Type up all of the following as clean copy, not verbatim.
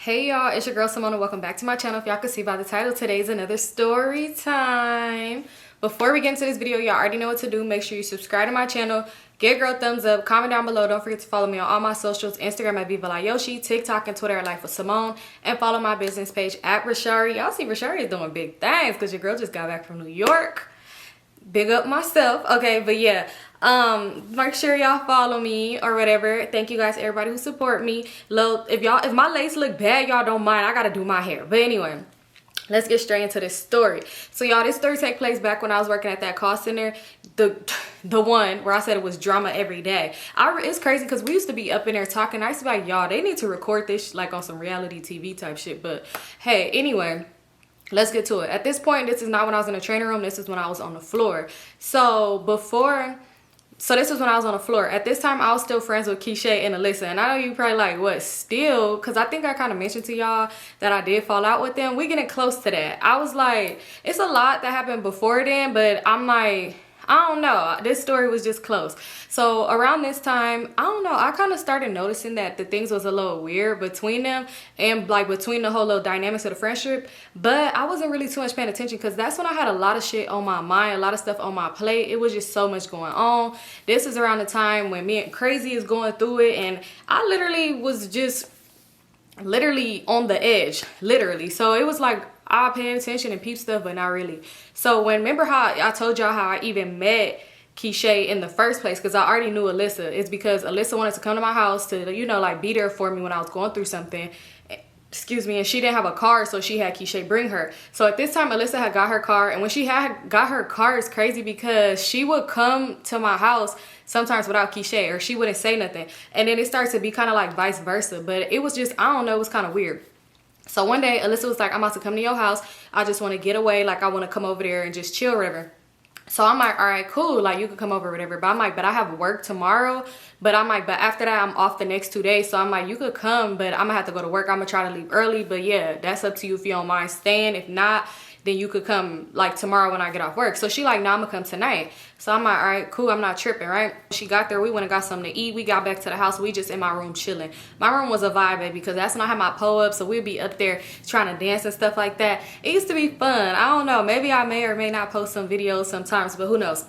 Hey y'all, it's your girl Symone. Welcome back to my channel. If y'all can see by the title, today's another story time. Before we get into this video, y'all already know what to do. Make sure you subscribe to my channel, give a girl a thumbs up, comment down below. Don't forget to follow me on all my socials, Instagram at Vivalayoshii, TikTok and Twitter at Lifewithsymone, and follow my business page at Brishari. Y'all see Brishari is doing big things because your girl just got back from New York. Big up myself. Okay, but yeah, make sure y'all follow me or whatever. Thank you guys, everybody who support me. If my lace look bad, y'all don't mind, I gotta do my hair. But anyway, let's get straight into this story. So y'all, this story take place back when I was working at that call center, the one where I said it was drama every day. It's crazy because we used to be up in there talking. I used to be like, y'all, they need to record this like on some reality TV type shit. But hey, anyway, let's get to it. At this point, this is not when I was in the training room. This is when I was on the floor. So this was when I was on the floor. At this time, I was still friends with Keisha and Alyssa. And I know you probably like, what, still? Because I think I kind of mentioned to y'all that I did fall out with them. We getting close to that. I was like, it's a lot that happened before then, but I'm like, I don't know. This story was just close. So around this time, I don't know, I kind of started noticing that the things was a little weird between them and like between the whole little dynamics of the friendship. But I wasn't really too much paying attention because that's when I had a lot of shit on my mind, a lot of stuff on my plate. It was just so much going on. This is around the time when me and Crazy is going through it, and I literally was just literally on the edge, literally. So it was like I pay attention and peep stuff, but not really. So remember how I told y'all how I even met Keisha in the first place, because I already knew Alyssa. It's because Alyssa wanted to come to my house to, you know, like be there for me when I was going through something. Excuse me, and she didn't have a car, so she had Keisha bring her. So at this time, Alyssa had got her car, and when she had got her car, it's crazy because she would come to my house sometimes without Keisha, or she wouldn't say nothing. And then it starts to be kind of like vice versa, but it was just, I don't know, it was kind of weird. So one day, Alyssa was like, I'm about to come to your house. I just want to get away. Like, I want to come over there and just chill or whatever. So I'm like, all right, cool. Like, you can come over or whatever. But I'm like, but I have work tomorrow. But I'm like, but after that, I'm off the next 2 days. So I'm like, you could come, but I'm going to have to go to work. I'm going to try to leave early. But yeah, that's up to you if you don't mind staying. If not, then you could come like tomorrow when I get off work. So she like, nah, I'm gonna come tonight. So I'm like, all right, cool, I'm not tripping, right? She got there, we went and got something to eat. We got back to the house, we just in my room chilling. My room was a vibe, baby, because that's when I had my pull-up, so we'd be up there trying to dance and stuff like that. It used to be fun. I don't know, maybe I may or may not post some videos sometimes, but who knows.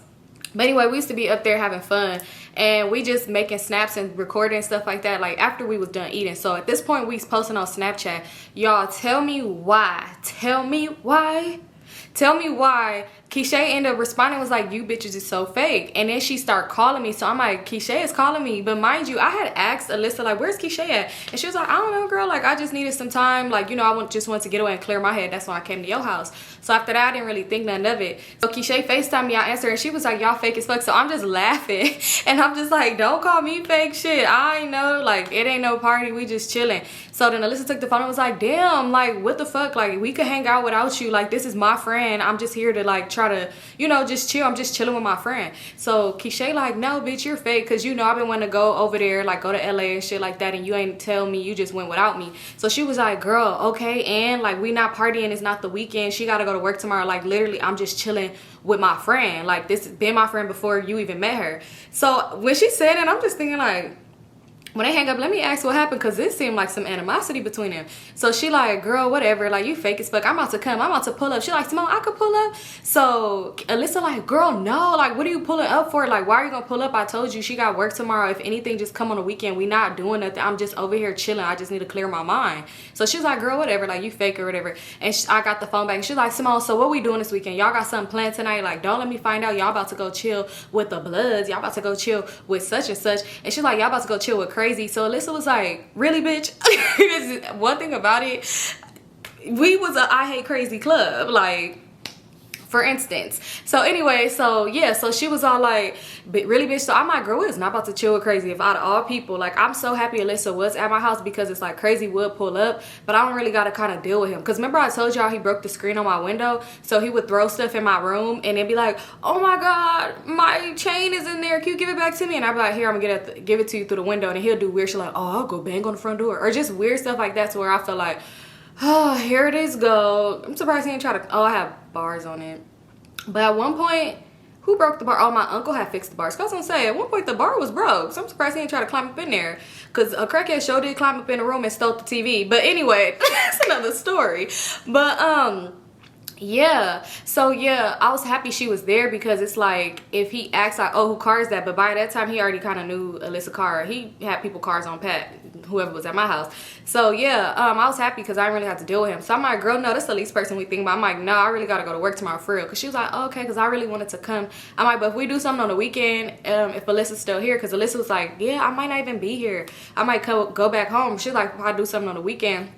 But anyway, we used to be up there having fun, and we just making snaps and recording and stuff like that, like after we was done eating. So at this point, we was posting on Snapchat. Y'all, tell me why Keisha ended up responding, was like, you bitches is so fake. And then she started calling me. So I'm like, Keisha is calling me. But mind you, I had asked Alyssa, like, where's Keisha at? And she was like, I don't know, girl. Like, I just needed some time. Like, you know, I just wanted to get away and clear my head. That's why I came to your house. So after that, I didn't really think nothing of it. So Keisha FaceTimed me, I answered, and she was like, y'all fake as fuck. So I'm just laughing. And I'm just like, don't call me fake shit. I ain't know. Like, it ain't no party. We just chilling. So then Alyssa took the phone and was like, damn, like, what the fuck? Like, we could hang out without you. Like, this is my friend. I'm just here to, like, try to, you know, just chill. I'm just chilling with my friend. So Keisha like, no, bitch, you're fake, because you know I've been wanting to go over there, like go to LA and shit like that, and you ain't tell me, you just went without me. So she was like, girl, okay, and like, we not partying, it's not the weekend, she gotta go to work tomorrow. Like, literally, I'm just chilling with my friend. Like, this has been my friend before you even met her. So when she said it, I'm just thinking like, when they hang up, let me ask what happened, because it seemed like some animosity between them. So she like, girl, whatever, like, you fake as fuck. I'm about to come, I'm about to pull up. She like, Symone, I could pull up. So Alyssa like, girl, no, like, what are you pulling up for? Like, why are you gonna pull up? I told you she got work tomorrow. If anything, just come on the weekend. We not doing nothing. I'm just over here chilling. I just need to clear my mind. So she's like, girl, whatever, like, you fake or whatever. And I got the phone back, and she's like, Symone, so what we doing this weekend? Y'all got something planned tonight? Like, don't let me find out. Y'all about to go chill with the Bloods. Y'all about to go chill with such and such. And she's like, y'all about to go chill with Crazy. So Alyssa was like, really, bitch? One thing about it, we was a I Hate Crazy club, like, for instance. So anyway, so yeah, so she was all like, really, bitch? So I'm like, girl, it's not about to chill with Crazy. If out of all people, like, I'm so happy Alyssa was at my house, because it's like Crazy would pull up, but I don't really gotta kind of deal with him. Because remember I told y'all he broke the screen on my window, so he would throw stuff in my room and then be like, oh my god, my chain is in there, can you give it back to me? And I'd be like, here, I'm gonna give it to you through the window. And he'll do weird shit like, oh, I'll go bang on the front door, or just weird stuff like that, to where I feel like, oh, here it is go. I'm surprised he didn't try to, oh, I have bars on it. But at one point, Who broke the bar? Oh, my uncle had fixed the bars. Cause I'm saying, at one point the bar was broke. So I'm surprised he didn't try to climb up in there. Cause a crackhead sure did climb up in the room and stole the TV. But anyway, that's another story. But yeah, so yeah, I was happy she was there because it's like if he asked like, oh, who car is that? But by that time he already kind of knew Alyssa car. He had people cars on pat, whoever was at my house. So yeah, I was happy because I didn't really have to deal with him. So I'm like, girl, no, that's the least person we think about. I'm like, no, I really gotta go to work tomorrow for real. Cause she was like, oh, okay, cause I really wanted to come. I'm like, but if we do something on the weekend, if Alyssa's still here, cause Alyssa was like, yeah, I might not even be here. I might go back home. She's like, if I do something on the weekend.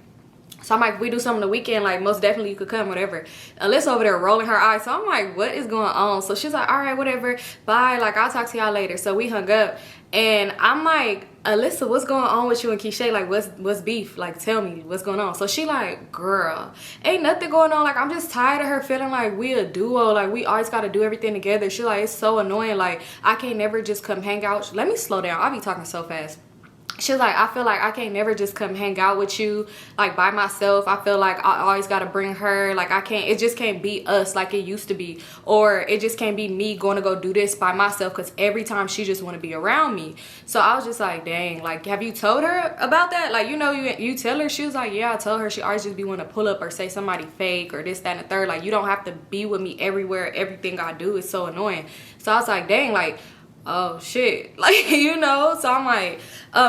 So I'm like, if we do something the weekend, like, most definitely you could come, whatever. Alyssa over there rolling her eyes. So I'm like, what is going on? So she's like, all right, whatever. Bye. Like, I'll talk to y'all later. So we hung up. And I'm like, Alyssa, what's going on with you and Keisha? Like, what's beef? Like, tell me what's going on. So she like, girl, ain't nothing going on. Like, I'm just tired of her feeling like we a duo. Like, we always got to do everything together. She like, it's so annoying. Like, I can't never just come hang out. Let me slow down. I'll be talking so fast. She was like, I feel like I can't never just come hang out with you like by myself. I feel like I always got to bring her. Like, I can't, it just can't be us like it used to be. Or it just can't be me going to go do this by myself because every time she just want to be around me. So I was just like, dang, like, have you told her about that? Like, you know, you tell her. She was like, yeah, I told her. She always just be wanting to pull up or say somebody fake or this, that, and the third. Like, you don't have to be with me everywhere. Everything I do is so annoying. So I was like, dang, like, oh shit, like, you know. So I'm like,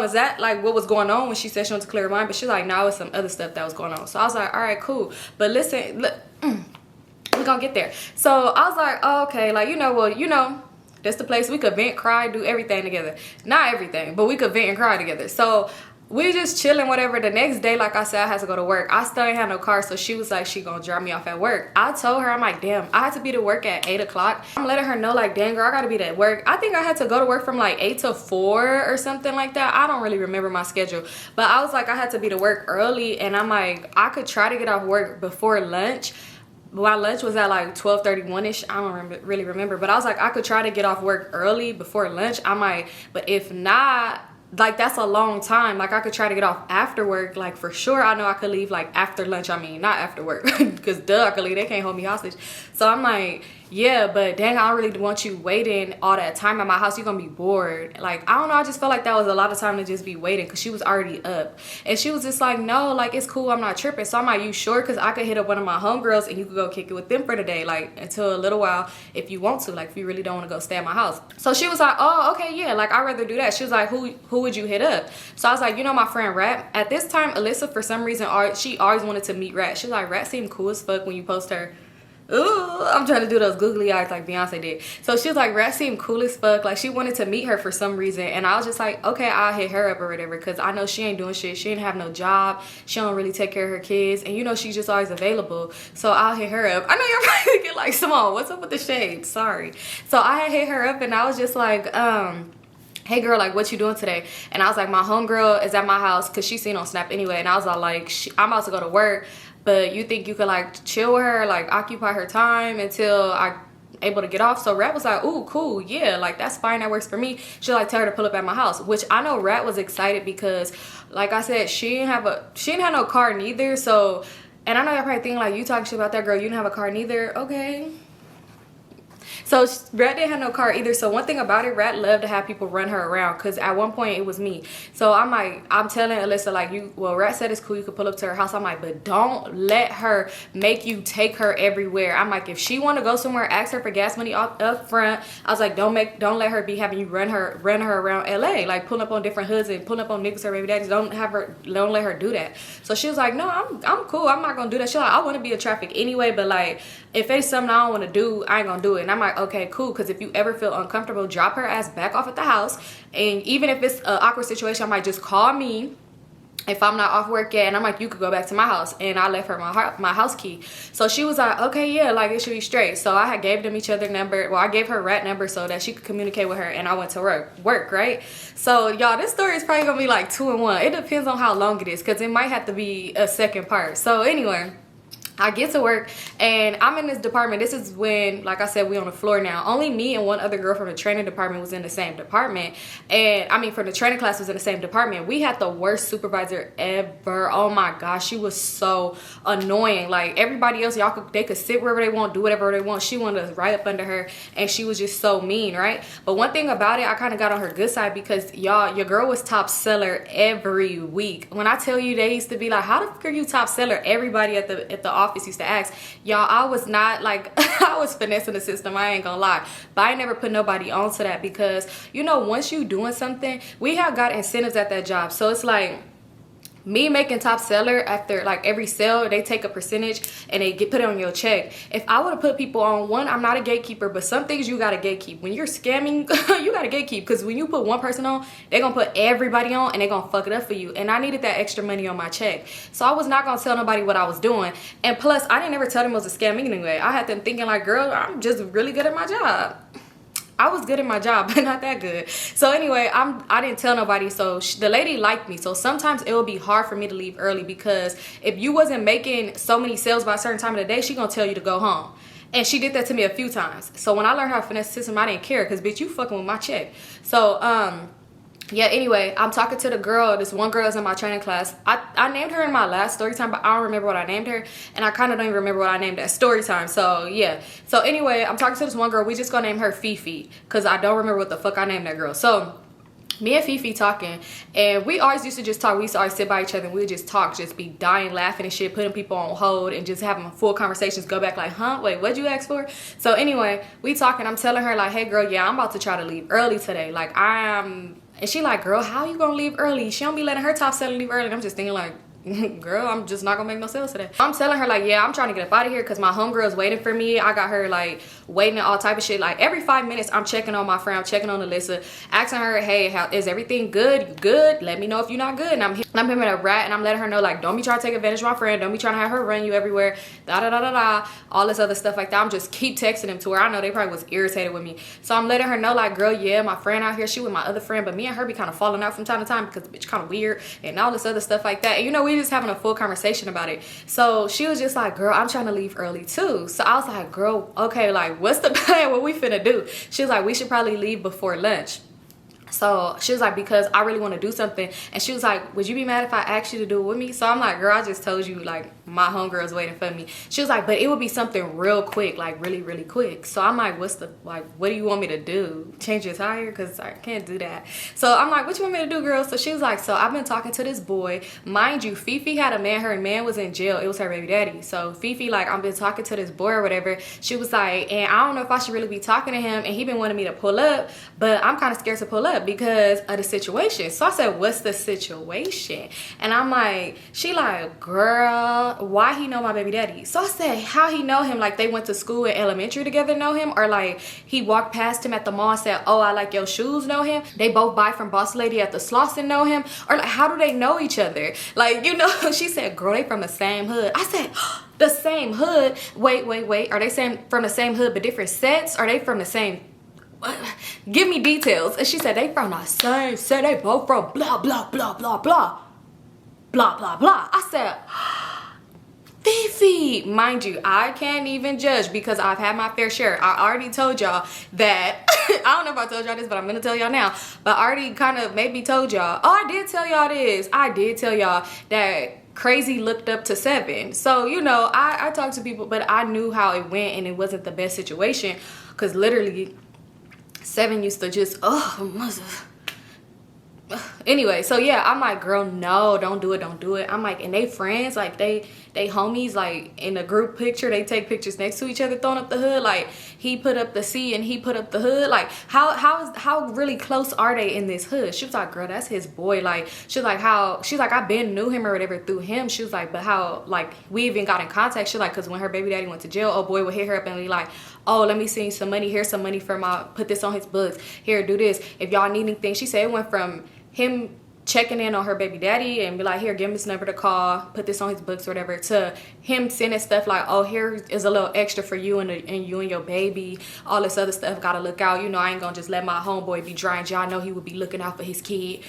is that like what was going on when she said she wants to clear her mind? But she's like, no, it's some other stuff that was going on. So I was like, all right, cool. But listen, look, we're gonna get there. So I was like, oh, okay, like, you know, well, you know, that's the place we could vent, cry, do everything together. Not everything, but we could vent and cry together. So we just chilling, whatever. The next day, like I said, I had to go to work. I still ain't had no car, so she was like, she gonna drop me off at work. I told her, I'm like, damn, I had to be to work at 8 o'clock. I'm letting her know, like, damn, girl, I gotta be at work. I think I had to go to work from like 8 to 4 or something like that. I don't really remember my schedule, but I was like, I had to be to work early, and I'm like, I could try to get off work before lunch. My lunch was at like 12:31ish. I don't really remember, but I was like, I could try to get off work early before lunch. I might, but if not, like, that's a long time. Like, I could try to get off after work, like, for sure. I know I could leave like after lunch. I mean, not after work, because duh, I could leave. They can't hold me hostage. So I'm like, yeah, but dang, I don't really want you waiting all that time at my house. You're gonna be bored. Like, I don't know, I just felt like that was a lot of time to just be waiting, because she was already up. And she was just like, no, like, it's cool, I'm not tripping. So I'm like, you sure? Because I could hit up one of my homegirls and you could go kick it with them for the day, like, until a little while, if you want to, like, if you really don't want to go stay at my house. So she was like, oh, okay, yeah, like, I'd rather do that. She was like, who would you hit up? So I was like, you know, my friend Rat. At this time, Alyssa, for some reason, she always wanted to meet Rat. She was like, Rat seemed cool as fuck when you post her. Ooh, I'm trying to do those googly eyes like Beyonce did. So she was like, Rat seemed cool as fuck. Like, she wanted to meet her for some reason. And I was just like, okay, I'll hit her up or whatever, because I know she ain't doing shit. She ain't have no job. She don't really take care of her kids. And you know, she's just always available. So I'll hit her up. I know you're probably thinking like, Symone, what's up with the shade? Sorry. So I had hit her up and I was just like, hey girl, like, what you doing today? And I was like, my homegirl is at my house, because she seen on Snap anyway. And I was all like, I'm about to go to work, but you think you could like chill with her, like occupy her time until I able to get off? So Rat was like, ooh, cool, yeah, like, that's fine, that works for me. She like tell her to pull up at my house, which I know Rat was excited because, like I said, she didn't have no car neither. So, and I know y'all probably thinking like, you talking shit about that girl, you didn't have a car neither. Okay. So Rat didn't have no car either. So one thing about it, Rat loved to have people run her around, because at one point it was me. So I'm like, I'm telling Alyssa, like, Rat said it's cool, you could pull up to her house. I'm like, but don't let her make you take her everywhere. I'm like, if she want to go somewhere, ask her for gas money up front. I was like, don't let her be having you run her around LA, like pulling up on different hoods and pulling up on niggas or baby daddies. Don't let her do that. So she was like, no, I'm cool, I'm not gonna do that. She's like, I want to be in traffic anyway, but like, if it's something I don't want to do, I ain't gonna do it. And I'm like, okay, cool, because if you ever feel uncomfortable, drop her ass back off at the house. And even if it's an awkward situation, I might just call me if I'm not off work yet, and I'm like, you could go back to my house. And I left her my house key. So she was like, okay, yeah, like, it should be straight. So I had gave them each other number. Well, I gave her Rat number so that she could communicate with her, and I went to work, right? So y'all, this story is probably gonna be like 2 in 1. It depends on how long it is, because it might have to be a second part. So anyway, I get to work and I'm in this department. This is when, like I said, we on the floor now. Only me and one other girl from the training department was in the same department. And I mean, from the training class was in the same department. We had the worst supervisor ever. Oh my gosh, she was so annoying. Like everybody else, they could sit wherever they want, do whatever they want. She wanted us right up under her and she was just so mean, right? But one thing about it, I kind of got on her good side because y'all, your girl was top seller every week. When I tell you, they used to be like, how the fuck are you top seller? Everybody at the office used to ask. Y'all, I was not like, I was finessing the system, I ain't gonna lie, but I never put nobody onto that because, you know, once you doing something, we have got incentives at that job. So it's like me making top seller, after like every sale they take a percentage and they put it on your check. If I would have put people on, one, I'm not a gatekeeper, but some things you gotta gatekeep. When you're scamming, you gotta gatekeep, because when you put one person on, they're gonna put everybody on and they're gonna fuck it up for you. And I needed that extra money on my check, so I was not gonna tell nobody what I was doing. And plus, I didn't ever tell them it was a scam anyway. I had them thinking like, girl, I'm just really good at my job. I was good at my job, but not that good. So anyway, I didn't tell nobody. So the lady liked me. So sometimes it would be hard for me to leave early, because if you wasn't making so many sales by a certain time of the day, she gonna tell you to go home. And she did that to me a few times. So when I learned how to finesse the system, I didn't care, because bitch, you fucking with my check. So yeah, anyway, I'm talking to the girl. This one girl is in my training class. I named her in my last story time, but I don't remember what I named her. And I kind of don't even remember what I named that story time. So, yeah. So, anyway, I'm talking to this one girl. We just gonna name her Fifi, because I don't remember what the fuck I named that girl. So, me and Fifi talking, and we always used to just talk. We used to always sit by each other and we would just talk, just be dying laughing and shit, putting people on hold and just having full conversations, go back like, huh, wait, what'd you ask for? So anyway, we talking. I'm telling her like, hey girl, yeah, I'm about to try to leave early today. Like and she like, girl, how you gonna leave early? She don't be letting her top seller leave early. And I'm just thinking like, girl, I'm just not gonna make no sales today. I'm telling her like, yeah, I'm trying to get up out of here because my homegirl is waiting for me. I got her like waiting and all type of shit. Like every 5 minutes I'm checking on my friend, I'm checking on Alyssa, asking her, hey, how is everything good? You good? Let me know if you're not good. And I'm him in a rat, and I'm letting her know like, don't be trying to take advantage of my friend, don't be trying to have her run you everywhere, all this other stuff like that. I'm just keep texting him to her. I know they probably was irritated with me, so I'm letting her know like, girl, yeah, my friend out here, she with my other friend, but me and her be kind of falling out from time to time because the bitch kind of weird and all this other stuff like that. And you know, we just having a full conversation about it. So she was just like, girl, I'm trying to leave early too. So I was like, girl, okay, like what's the plan? What we finna do? She was like, we should probably leave before lunch. So she was like, because I really want to do something. And she was like, would you be mad if I asked you to do it with me? So I'm like, girl, I just told you like my homegirl's waiting for me. She was like, but it would be something real quick, like really, really quick. So I'm like, what do you want me to do? Change your tire? Because I can't do that. So I'm like, what you want me to do, girl? So she was like, so I've been talking to this boy. Mind you, Fifi had a man. Her man was in jail. It was her baby daddy. So Fifi, like, I've been talking to this boy or whatever. She was like, and I don't know if I should really be talking to him. And he been wanting me to pull up, but I'm kind of scared to pull up because of the situation. So I said, what's the situation? And I'm like, she like, girl, why he know my baby daddy? So I said, how he know him? Like they went to school in elementary together, know him? Or like he walked past him at the mall and said, oh, I like your shoes, know him? They both buy from Boss Lady at the Slauson, know him? Or like, how do they know each other? Like, you know, she said, girl, they from the same hood. I said, the same hood? Wait. Are they from the same hood but different sets? Are they from the same? Give me details. And she said, they from the same set. They both from blah, blah, blah, blah, blah. Blah, blah, blah. I said, Fifi, mind you, I can't even judge because I've had my fair share. I already told y'all that, I don't know if I told y'all this, but I'm going to tell y'all now. But I already kind of maybe told y'all. Oh, I did tell y'all this. I did tell y'all that Crazy looked up to 7. So, you know, I talked to people, but I knew how it went and it wasn't the best situation because literally 7 used to just, anyway, so yeah, I'm like, girl, no, don't do it. I'm like, and they friends, like they homies, like in a group picture, they take pictures next to each other throwing up the hood, like he put up the C and he put up the hood, like how really close are they in this hood? She was like, girl, that's his boy. Like she's like, I been knew him or whatever through him. She was like, but how, like we even got in contact. She like, because when her baby daddy went to jail, oh boy would hit her up and be like, oh, let me send you some money, here's some money for put this on his books, here, do this, if y'all need anything. She said it went from him checking in on her baby daddy and be like, here, give him this number to call, put this on his books or whatever, to him sending stuff like, oh, here is a little extra for you and you and your baby, all this other stuff, gotta look out, you know, I ain't gonna just let my homeboy be dry and I know he would be looking out for his kid.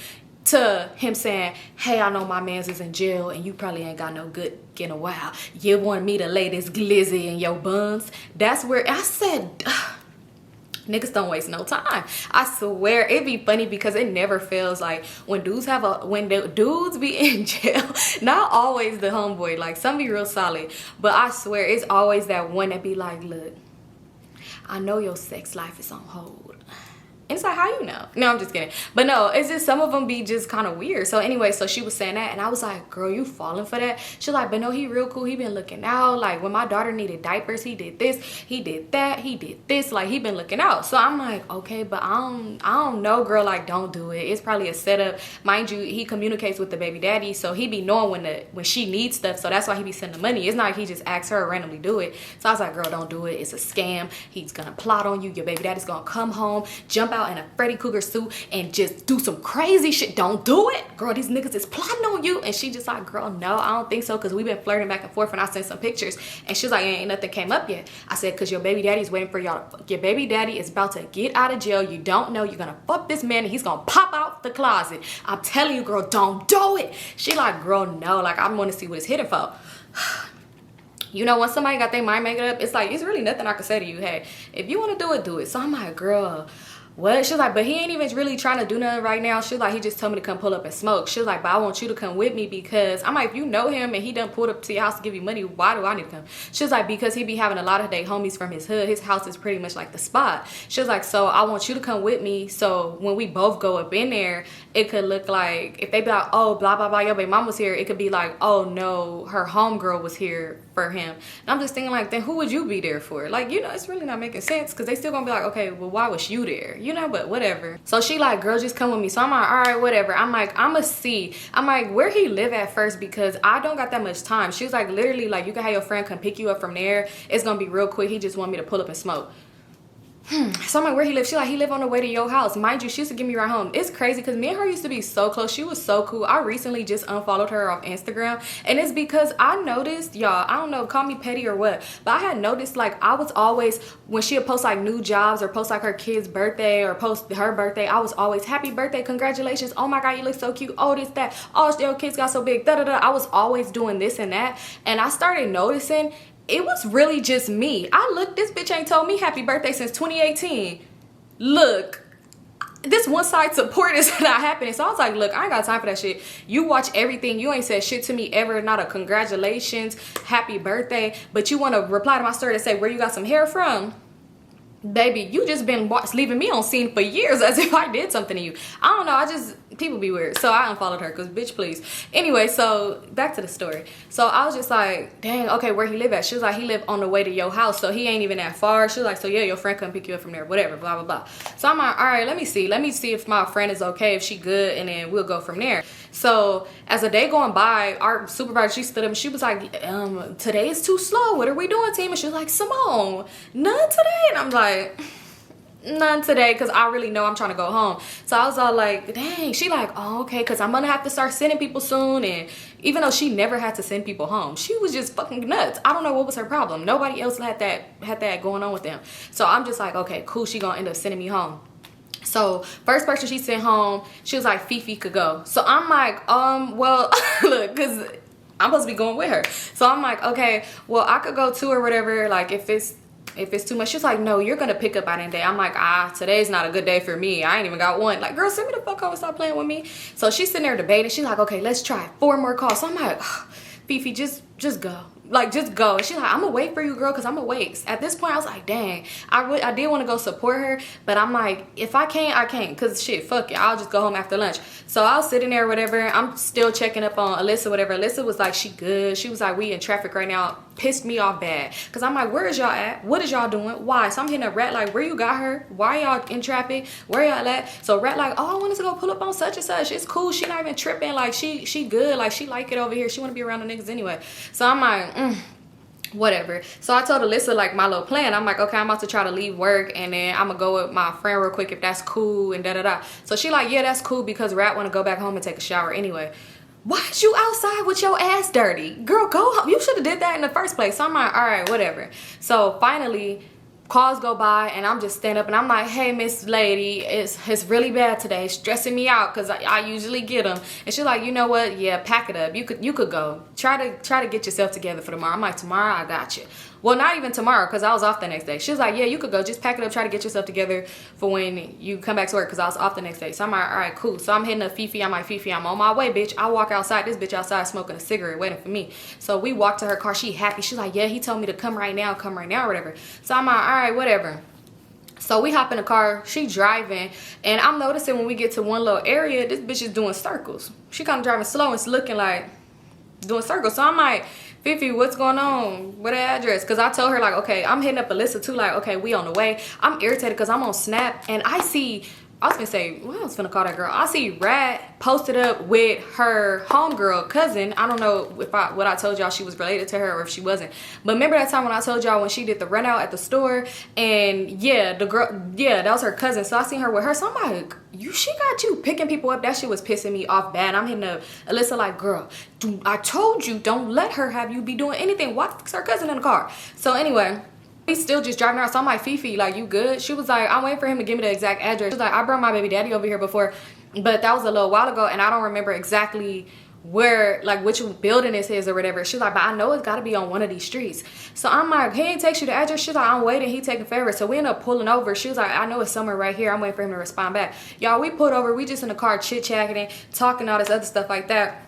to him saying, hey, I know my mans is in jail and you probably ain't got no good in a while. You want me to lay this glizzy in your buns? That's where I said, niggas don't waste no time. I swear, it be funny because it never feels like when dudes when the dudes be in jail, not always the homeboy, like some be real solid, but I swear it's always that one that be like, look, I know your sex life is on hold. And it's like, how you know? No, I'm just kidding. But no, it's just some of them be just kind of weird. So anyway, so she was saying that and I was like, girl, you falling for that? She's like, but no, he real cool. He been looking out. Like when my daughter needed diapers, he did this, he did that, he did this. Like he been looking out. So I'm like, okay, but I don't know, girl. Like don't do it. It's probably a setup. Mind you, he communicates with the baby daddy, so he be knowing when she needs stuff. So that's why he be sending the money. It's not like he just asks her to randomly do it. So I was like, girl, don't do it. It's a scam. He's gonna plot on you. Your baby daddy's gonna come home, jump out in a Freddy Cougar suit and just do some crazy shit. Don't do it, girl. These niggas is plotting on you. And she just like, girl, no, I don't think so, because we've been flirting back and forth and I sent some pictures. And she's like, ain't nothing came up yet. I said, because your baby daddy is waiting for y'all to fuck. Your baby daddy is about to get out of jail. You don't know. You're gonna fuck this man and he's gonna pop out the closet. I'm telling you, girl, don't do it. She like, girl, no, like I want to see what it's hitting for. You know, when somebody got their mind made up, it's like, it's really nothing I can say to you. Hey, if you want to do it, do it. So I'm like, girl, what? She's like, but he ain't even really trying to do nothing right now. She's like, he just told me to come pull up and smoke. She's like, but I want you to come with me, because I'm like, if you know him and he done pulled up to your house to give you money, why do I need to come? She's like, because he be having a lot of their homies from his hood. His house is pretty much like the spot. She's like, so I want you to come with me, so when we both go up in there, it could look like, if they be like, oh, blah, blah, blah, your baby mom was here, it could be like, oh no, her homegirl was here for him. And I'm just thinking like, then who would you be there for? Like, you know, it's really not making sense, because they still gonna be like, okay, well, why was you there? You know, but whatever. So she like, girl, just come with me. So I'm like, all right, whatever. I'm like, I'ma see. I'm like, where he live at first, because I don't got that much time. She was like, literally, like, you can have your friend come pick you up from there. It's gonna be real quick. He just want me to pull up and smoke. So I'm like, where he live? She like, he live on the way to your house. Mind you, she used to give me a ride home. It's crazy because me and her used to be so close. She was so cool. I recently just unfollowed her off Instagram, and it's because I noticed, y'all, I don't know, call me petty or what, but I had noticed, like, I was always, when she would post like new jobs or post like her kid's birthday or post her birthday, I was always, happy birthday, congratulations, oh my god, you look so cute, oh this, that, oh your kids got so big, da da da. I was always doing this and that, and I started noticing it was really just me. This bitch ain't told me happy birthday since 2018. Look, this one side support is not happening. So I was like, look, I ain't got time for that shit. You watch everything. You ain't said shit to me ever. Not a congratulations, happy birthday. But you want to reply to my story to say where you got some hair from. Baby, you just been leaving me on scene for years as if I did something to you. I don't know, people be weird. So I unfollowed her because bitch, please. Anyway, so back to the story. So I was just like, dang, okay, where he live at? She was like, he live on the way to your house, so he ain't even that far. She was like, so yeah, your friend come pick you up from there, whatever, blah, blah, blah. So I'm like, all right, let me see if my friend is okay, if she good, and then we'll go from there. So as a day going by, our supervisor, she stood up and she was like, today is too slow. What are we doing, team? And she was like, Symone, none today. And I'm like, none today, because I really know I'm trying to go home. So I was all like, dang. She like, oh, okay, because I'm gonna have to start sending people soon. And even though she never had to send people home, she was just fucking nuts. I don't know what was her problem. Nobody else had that going on with them. So I'm just like, okay, cool, she gonna end up sending me home. So first person she sent home, she was like, Fifi could go. So I'm like, well, look, because I'm supposed to be going with her. So I'm like, okay, well, I could go too or whatever, like if it's too much. She's like, no, you're gonna pick up out in day. I'm like, today's not a good day for me. I ain't even got one. Like, girl, send me the fuck home and stop playing with me. So she's sitting there debating. She's like, okay, let's try 4 more calls. So I'm like, Fifi, just go. Like, just go. And she's like, I'm gonna wait for you, girl, because I'm gonna wait. At this point, I was like, dang, I did want to go support her, but I'm like, if I can't, I can't, because shit, fuck it, I'll just go home after lunch. So I was sitting there or whatever. I'm still checking up on Alyssa, whatever. Alyssa was like, she good. She was like, we in traffic right now. Pissed me off bad, because I'm like, where is y'all at? What is y'all doing? Why? So I'm hitting a rat like, where you got her? Why y'all in traffic? Where y'all at? So rat like, oh, I wanted to go pull up on such and such. It's cool. She not even tripping. Like, she good. Like, she like it over here. She want to be around the niggas anyway. So I'm like, whatever. So I told Alyssa like my little plan. I'm like, okay, I'm about to try to leave work and then I'm gonna go with my friend real quick if that's cool and da da da. So she like, yeah, that's cool, because Rat want to go back home and take a shower anyway. Why is you outside with your ass dirty? Girl, go home. You should have did that in the first place. So I'm like, all right, whatever. So finally, calls go by and I'm just stand up and I'm like, hey, Miss Lady, it's really bad today, stressing me out because I usually get them. And she's like, you know what, yeah, pack it up, you could go, try to get yourself together for tomorrow. I'm like, tomorrow I got you. Well, not even tomorrow, because I was off the next day. She was like, yeah, you could go, just pack it up, try to get yourself together for when you come back to work, because I was off the next day. So I'm like, all right, cool. So I'm hitting up Fifi. I'm like, Fifi, I'm on my way, bitch. I walk outside, this bitch outside smoking a cigarette waiting for me. So we walk to her car, she happy. She's like, yeah, he told me to come right now, or whatever. So I'm like, all right, whatever. So we hop in the car, she driving, and I'm noticing when we get to one little area, this bitch is doing circles. She kind of driving slow and it's looking like doing circles. So I'm like, Fifi, what's going on? What the address? Because I told her, like, okay, I'm hitting up Alyssa too, like, okay, we on the way. I'm irritated because I'm on Snap and I see, I was gonna say, what I was gonna call that girl? I see Rat posted up with her homegirl cousin. I don't know if what I told y'all she was related to her or if she wasn't. But remember that time when I told y'all when she did the run out at the store, and yeah, the girl, yeah, that was her cousin. So I seen her with her. So I'm like, she got you picking people up. That shit was pissing me off bad. I'm hitting up Alyssa like, girl, I told you, don't let her have you be doing anything. Why fix her cousin in the car? So anyway, he's still just driving around. So I'm like, Fifi, like, you good? She was like, I'm waiting for him to give me the exact address. She was like, I brought my baby daddy over here before, but that was a little while ago and I don't remember exactly where, like, which building this is or whatever. She's like, but I know it's got to be on one of these streets. So I'm like, he ain't text you the address? She's like, I'm waiting, he taking forever. So we end up pulling over. She was like, I know it's somewhere right here, I'm waiting for him to respond back. Y'all, we pulled over, we just in the car chit-chatting, talking all this other stuff like that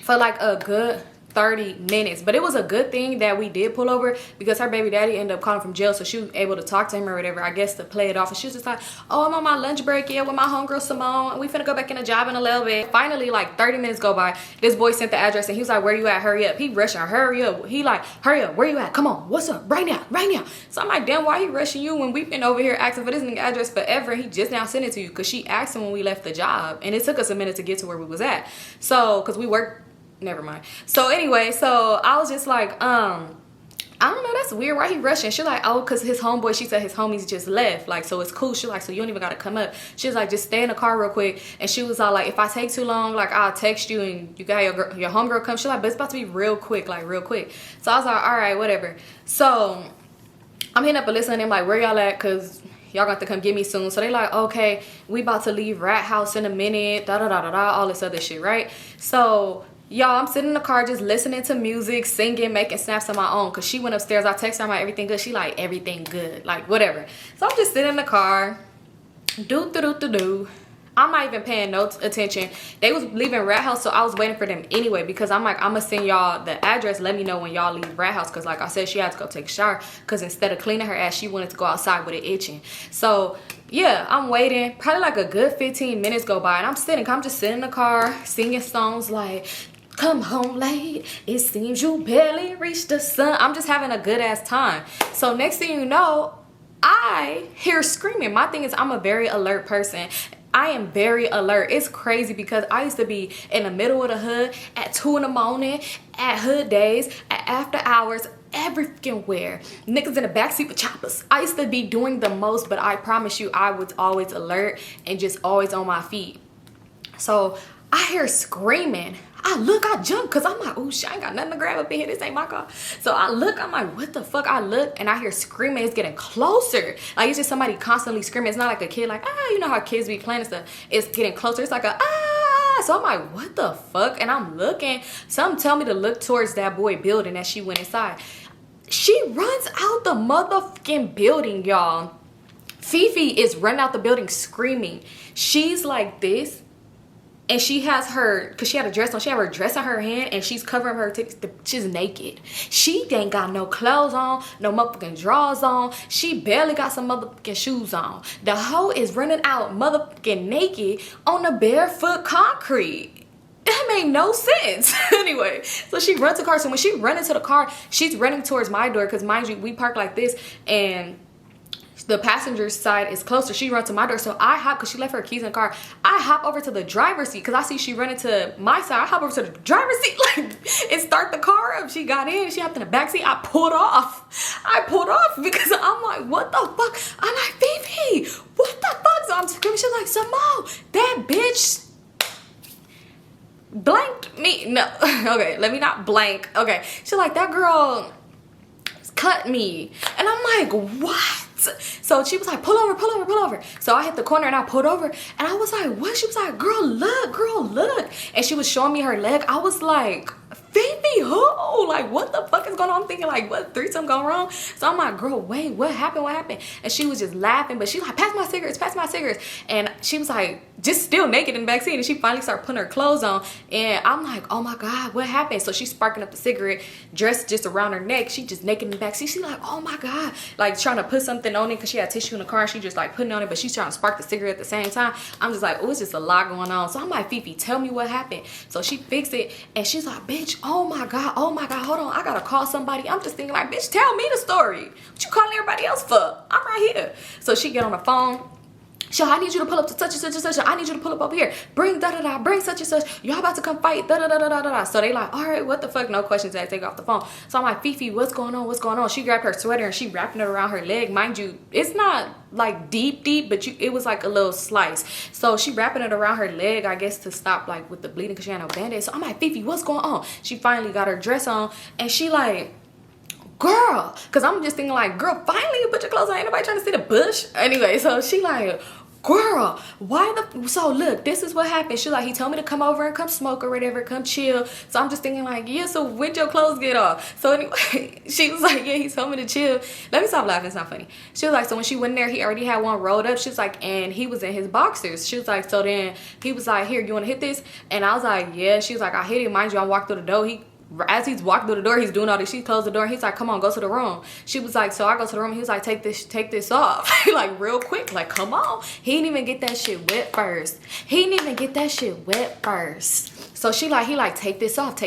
for like a good 30 minutes. But it was a good thing that we did pull over because her baby daddy ended up calling from jail, so she was able to talk to him or whatever, I guess, to play it off. And she was just like, oh, I'm on my lunch break, yeah, with my homegirl Symone, and we finna go back in the job in a little bit. Finally, like 30 minutes go by, this boy sent the address and he was like, where you at? Hurry up. He rushing her, hurry up. He like, hurry up, where you at? Come on, what's up? Right now, right now. So I'm like, damn, why he rushing you when we've been over here asking for this nigga address forever? He just now sent it to you because she asked him when we left the job and it took us a minute to get to where we was at. So because we worked, never mind. So anyway, so I was just like, I don't know, that's weird, why he rushing? She's like, oh, because his homeboy, she said his homies just left, like, so it's cool. She's like, so you don't even gotta come up. She was like, just stay in the car real quick. And she was all like, if I take too long, like, I'll text you and you got your homegirl come. She's like, but it's about to be real quick, like real quick. So I was like, all right, whatever. So I'm hitting up Alyssa and them like, where y'all at? Because y'all got to come get me soon. So they like, okay, we about to leave Rat House in a minute, da da da da da, all this other shit, right? So y'all, I'm sitting in the car just listening to music, singing, making snaps on my own. Because she went upstairs. I text her, I'm like, everything good? She like, everything good. Like, whatever. So I'm just sitting in the car. I'm not even paying no attention. They was leaving Rat House, so I was waiting for them anyway. Because I'm like, I'm going to send y'all the address. Let me know when y'all leave Rat House. Because like I said, she had to go take a shower. Because instead of cleaning her ass, she wanted to go outside with it itching. So yeah, I'm waiting. Probably like a good 15 minutes go by. And I'm just sitting in the car singing songs like, come home late, it seems you barely reached the sun. I'm just having a good ass time. So next thing you know, I hear screaming. My thing is, I'm a very alert person. I am very alert. It's crazy because I used to be in the middle of the hood at 2 in the morning, at hood days, at after hours, every freaking where. Niggas in the backseat with choppers. I used to be doing the most, but I promise you, I was always alert and just always on my feet. So I hear screaming. I look, I jump, because I'm like, oh shit, I ain't got nothing to grab up in here. This ain't my car. So I look, I'm like, what the fuck? I look and I hear screaming. It's getting closer. Like, it's just somebody constantly screaming. It's not like a kid, like, you know how kids be playing and stuff. It's getting closer. It's like a, So I'm like, what the fuck? And I'm looking. Some tell me to look towards that boy building that she went inside. She runs out the motherfucking building, y'all. Fifi is running out the building screaming. She's like this. And she has her, because she had a dress on, she had her dress in her hand and she's covering her tits. She's naked. She ain't got no clothes on, no motherfucking drawers on. She barely got some motherfucking shoes on. The hoe is running out motherfucking naked on the barefoot concrete. That made no sense. Anyway, so she runs to the car. So when she runs into the car, she's running towards my door because, mind you, we park like this and the passenger side is closer. She runs to my door, so I hop, because she left her keys in the car. I hop over to the driver's seat because I see she running to my side. I hop over to the driver's seat like and start the car up. She got in, she hopped in the back seat. I pulled off because I'm like, what the fuck? I'm like, Fifi, what the fuck? So I'm screaming. She's like, Symone, that bitch blanked me. No, okay, let me not blank. Okay, she's like, that girl cut me. And I'm like, what? So she was like, pull over, pull over, pull over. So I hit the corner and I pulled over and I was like, what? She was like, girl, look. And she was showing me her leg. I was like, Phoebe, who? Like, what the fuck is going on? I'm thinking like, what, threesome gone wrong? So I'm like, girl, wait, what happened? What happened? And she was just laughing, but she was like, pass my cigarettes, pass my cigarettes. And she was like, just still naked in the backseat. And she finally started putting her clothes on. And I'm like, oh my God, what happened? So she's sparking up the cigarette, dressed just around her neck. She just naked in the backseat. She's like, oh my God, like trying to put something on it because she had tissue in the car. And she just like putting on it, but she's trying to spark the cigarette at the same time. I'm just like, oh, it's just a lot going on. So I'm like, Fifi, tell me what happened. So she fixed it and she's like, bitch, oh my God, hold on, I gotta call somebody. I'm just thinking like, bitch, tell me the story. What you calling everybody else for? I'm right here. So she get on the phone. So I need you to pull up to such and such and such. I need you to pull up over here. Bring da-da-da, bring such and such. Y'all about to come fight, da-da-da-da-da-da. So they like, all right, what the fuck? No questions asked. They go off the phone. So I'm like, Fifi, what's going on? What's going on? She grabbed her sweater and she wrapping it around her leg. Mind you, it's not like deep, but it was like a little slice. So she wrapping it around her leg, I guess, to stop like with the bleeding because she had no band-aid. So I'm like, Fifi, what's going on? She finally got her dress on and she like, girl, because I'm just thinking like, girl, finally you put your clothes on. Ain't nobody trying to see the bush. Anyway, so she like, girl, so look, this is what happened. She like, he told me to come over and come smoke or whatever, come chill. So I'm just thinking like, yeah, so when your clothes get off? So anyway, she was like, yeah, he told me to chill. Let me stop laughing, it's not funny. She was like, so when she went there, he already had one rolled up. She was like, and he was in his boxers. She was like, so then he was like, here, you want to hit this? And I was like, yeah. She was like, I hit it. Mind you, I walked through the door. As he's walking through the door, he's doing all this. She closed the door. He's like, come on, go to the room. She was like, so I go to the room. He was like, take this off. Like real quick, like, come on. He didn't even get that shit wet first. So she like, he like, take this off.